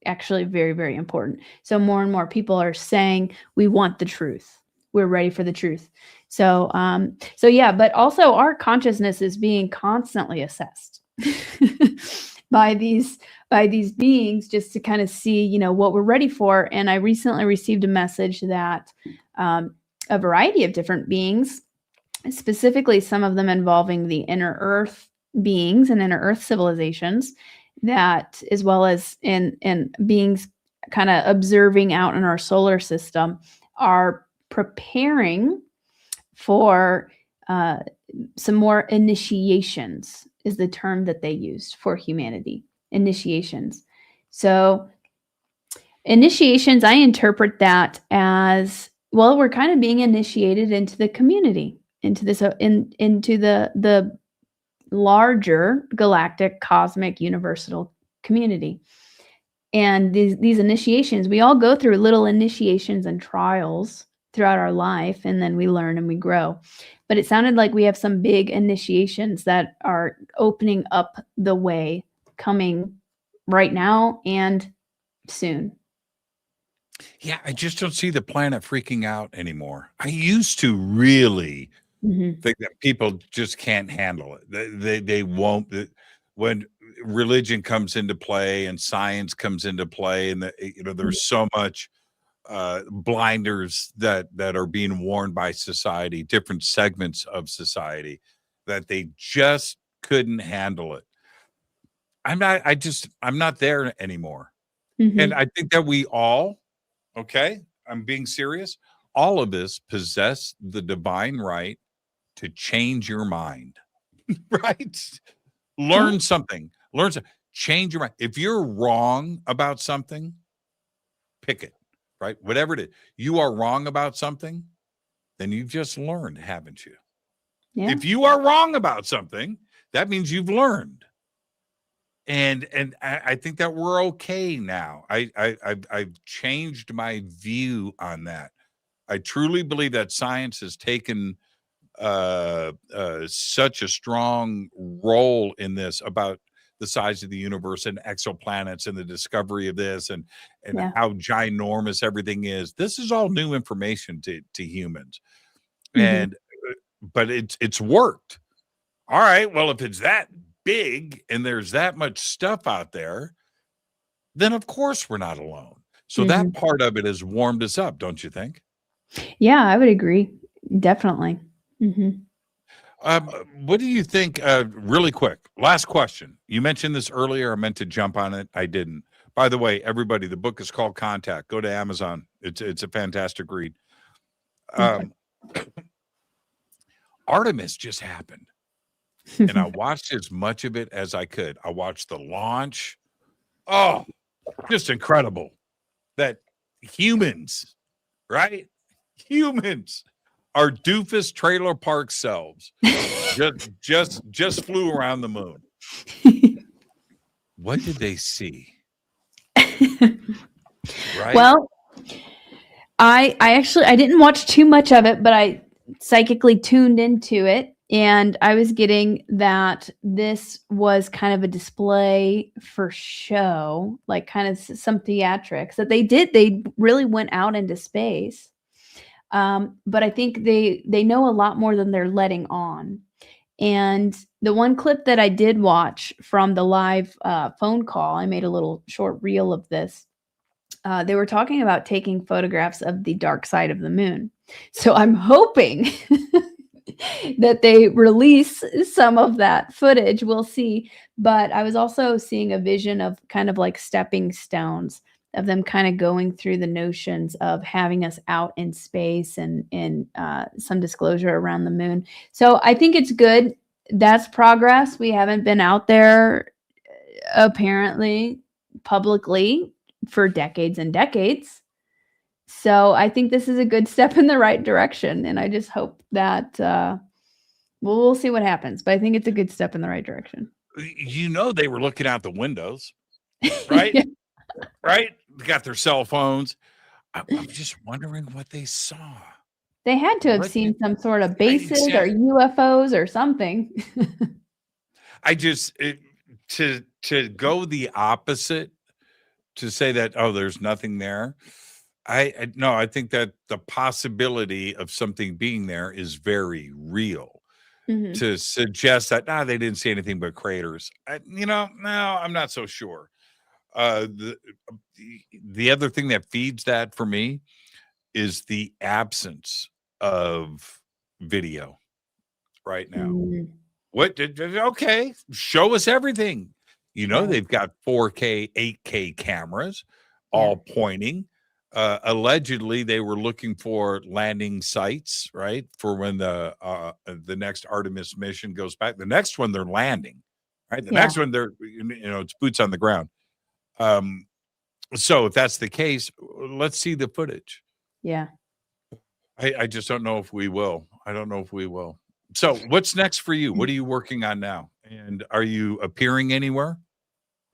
actually very, very important. So more and more people are saying, "We want the truth. We're ready for the truth." So yeah, but also our consciousness is being constantly assessed by these beings just to kind of see, what we're ready for. And I recently received a message that a variety of different beings, specifically some of them involving the inner earth beings and inner earth civilizations, that as well as in beings kind of observing out in our solar system, are preparing for some more initiations, is the term that they used for humanity. Initiations. So initiations, I interpret that as, well, we're kind of being initiated into the community, into this into the larger galactic cosmic universal community. And these initiations, we all go through little initiations and trials throughout our life, and then we learn and we grow. But it sounded like we have some big initiations that are opening up the way, coming right now and soon. Yeah, I just don't see the planet freaking out anymore. I used to really Mhm. think that people just can't handle it. They won't. When religion comes into play and science comes into play, and there's so much blinders that are being worn by society, different segments of society, that they just couldn't handle it. I'm not there anymore. And Mhm. I think that we all, okay, I'm being serious, all of us possess the divine right to change your mind, right? Yeah. Learn something, change your mind. If you're wrong about something, pick it, right? Whatever it is, you are wrong about something, then you've just learned, haven't you? Yeah. If you are wrong about something, that means you've learned. And I think that we're okay now. I've changed my view on that. I truly believe that science has taken such a strong role in this about the size of the universe and exoplanets and the discovery of this and Yeah. how ginormous everything is. This is all new information to humans. Mhm. And but it's worked. All right, well, if it's that big and there's that much stuff out there, then of course we're not alone. So that Mhm. part of it has warmed us up, don't you think? Yeah, I would agree. Definitely. Mhm. What do you think? Really quick, last question. You mentioned this earlier. I meant to jump on it. I didn't. By the way, everybody, the book is called Contact. Go to Amazon. It's a fantastic read. Okay. Artemis just happened, and I watched as much of it as I could. I watched the launch. Oh, just incredible that humans, right? Humans, our doofus trailer park selves, just flew around the moon. What did they see? Right? Well, I actually I didn't watch too much of it, but I psychically tuned into it, and I was getting that this was kind of a display for show, like kind of some theatrics that they did. They really went out into space, but I think they know a lot more than they're letting on. And the one clip that I did watch from the live phone call, I made a little short reel of this. They were talking about taking photographs of the dark side of the moon. So I'm hoping that they release some of that footage. We'll see. But I was also seeing a vision of kind of like stepping stones of them kind of going through the notions of having us out in space and some disclosure around the moon. So I think it's good. That's progress. We haven't been out there apparently publicly for decades and decades. So I think this is a good step in the right direction, and I just hope that we'll see what happens. But I think it's a good step in the right direction. You know, they were looking out the windows, right? Yeah. Right? They got their cell phones. I'm just wondering what they saw. They had to have What seen did- some sort of bases or UFOs or something. I just to go the opposite, to say that, oh, there's nothing there. I no, I think that the possibility of something being there is very real. Mhm. To suggest that they didn't see anything but craters, no, I'm not so sure. The other thing that feeds that for me is the absence of video right now. Mm, Okay, show us everything. right. They've got 4K, 8K cameras Yeah. all pointing. Allegedly, they were looking for landing sites, right? For when the next Artemis mission goes back. The next one they're landing, right? The Yeah. next one it's boots on the ground. So if that's the case, let's see the footage. Yeah. I just don't know if we will. I don't know if we will. So what's next for you? What are you working on now? And are you appearing anywhere?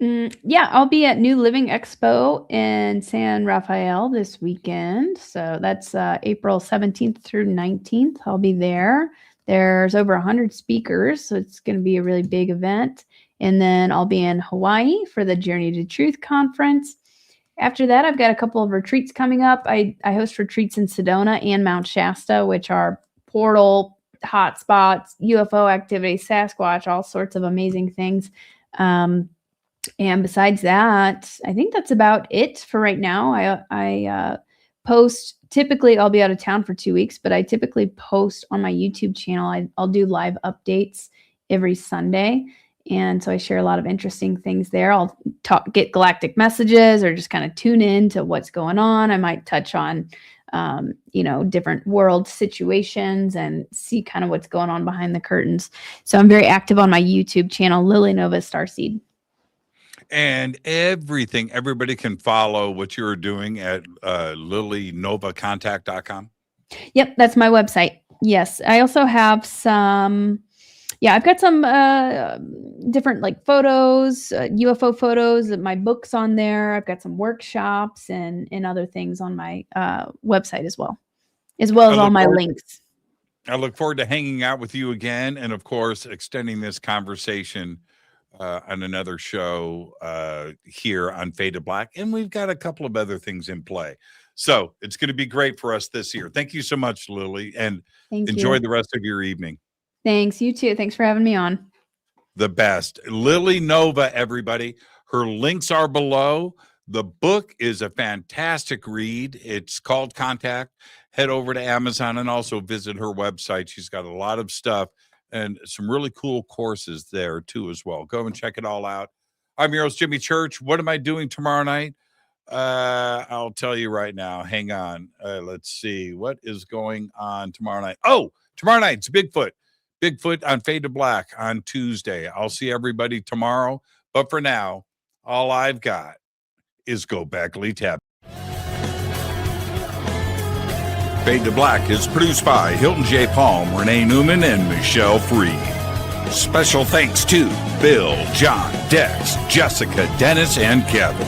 Yeah, I'll be at New Living Expo in San Rafael this weekend. So that's April 17th through 19th. I'll be there. There's over 100 speakers, so it's going to be a really big event. And then I'll be in Hawaii for the Journey to Truth conference. After that, I've got a couple of retreats coming up. I host retreats in Sedona and Mount Shasta, which are portal hotspots, UFO activity, Sasquatch, all sorts of amazing things. And besides that, I think that's about it for right now. I post, typically I'll be out of town for 2 weeks, but I typically post on my YouTube channel. I'll do live updates every Sunday. And so I share a lot of interesting things there. I'll get galactic messages or just kind of tune in to what's going on. I might touch on, different world situations and see kind of what's going on behind the curtains. So I'm very active on my YouTube channel, Lily Nova Starseed. And everybody can follow what you're doing at lilynovacontact.com. Yep, that's my website. Yes, I also have some. Yeah, I've got some different like photos, UFO photos, my books on there. I've got some workshops and other things on my website as well as all my links. I look forward to hanging out with you again, and of course, extending this conversation on another show here on Fade to Black. And we've got a couple of other things in play. So it's going to be great for us this year. Thank you so much, Lily, and enjoy the rest of your evening. Thanks. You too. Thanks for having me on. The best. Lily Nova, everybody. Her links are below. The book is a fantastic read. It's called Contact. Head over to Amazon and also visit her website. She's got a lot of stuff and some really cool courses there too as well. Go and check it all out. I'm your host, Jimmy Church. What am I doing tomorrow night? I'll tell you right now. Hang on. Let's see. What is going on tomorrow night? Oh, tomorrow night, it's Bigfoot. Bigfoot on Fade to Black on Tuesday. I'll see everybody tomorrow. But for now, all I've got is Go Beckley Tap. Fade to Black is produced by Hilton J. Palm, Renee Newman, and Michelle Freed. Special thanks to Bill, John, Dex, Jessica, Dennis, and Kevin.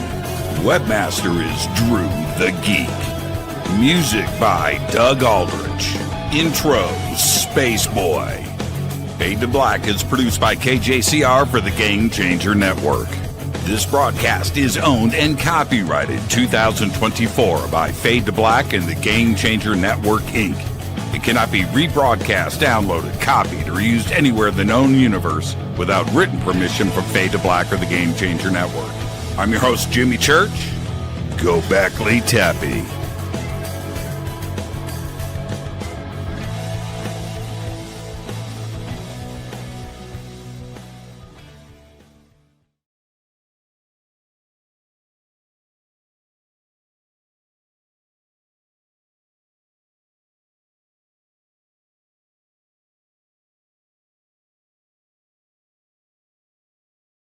Webmaster is Drew the Geek. Music by Doug Aldrich. Intro, Space Boy. Fade to Black is produced by KJCR for the Game Changer Network. This broadcast is owned and copyrighted 2024 by Fade to Black and the Game Changer Network, Inc. It cannot be rebroadcast, downloaded, copied, or used anywhere in the known universe without written permission from Fade to Black or the Game Changer Network. I'm your host, Jimmy Church. Go Beckley Tappy.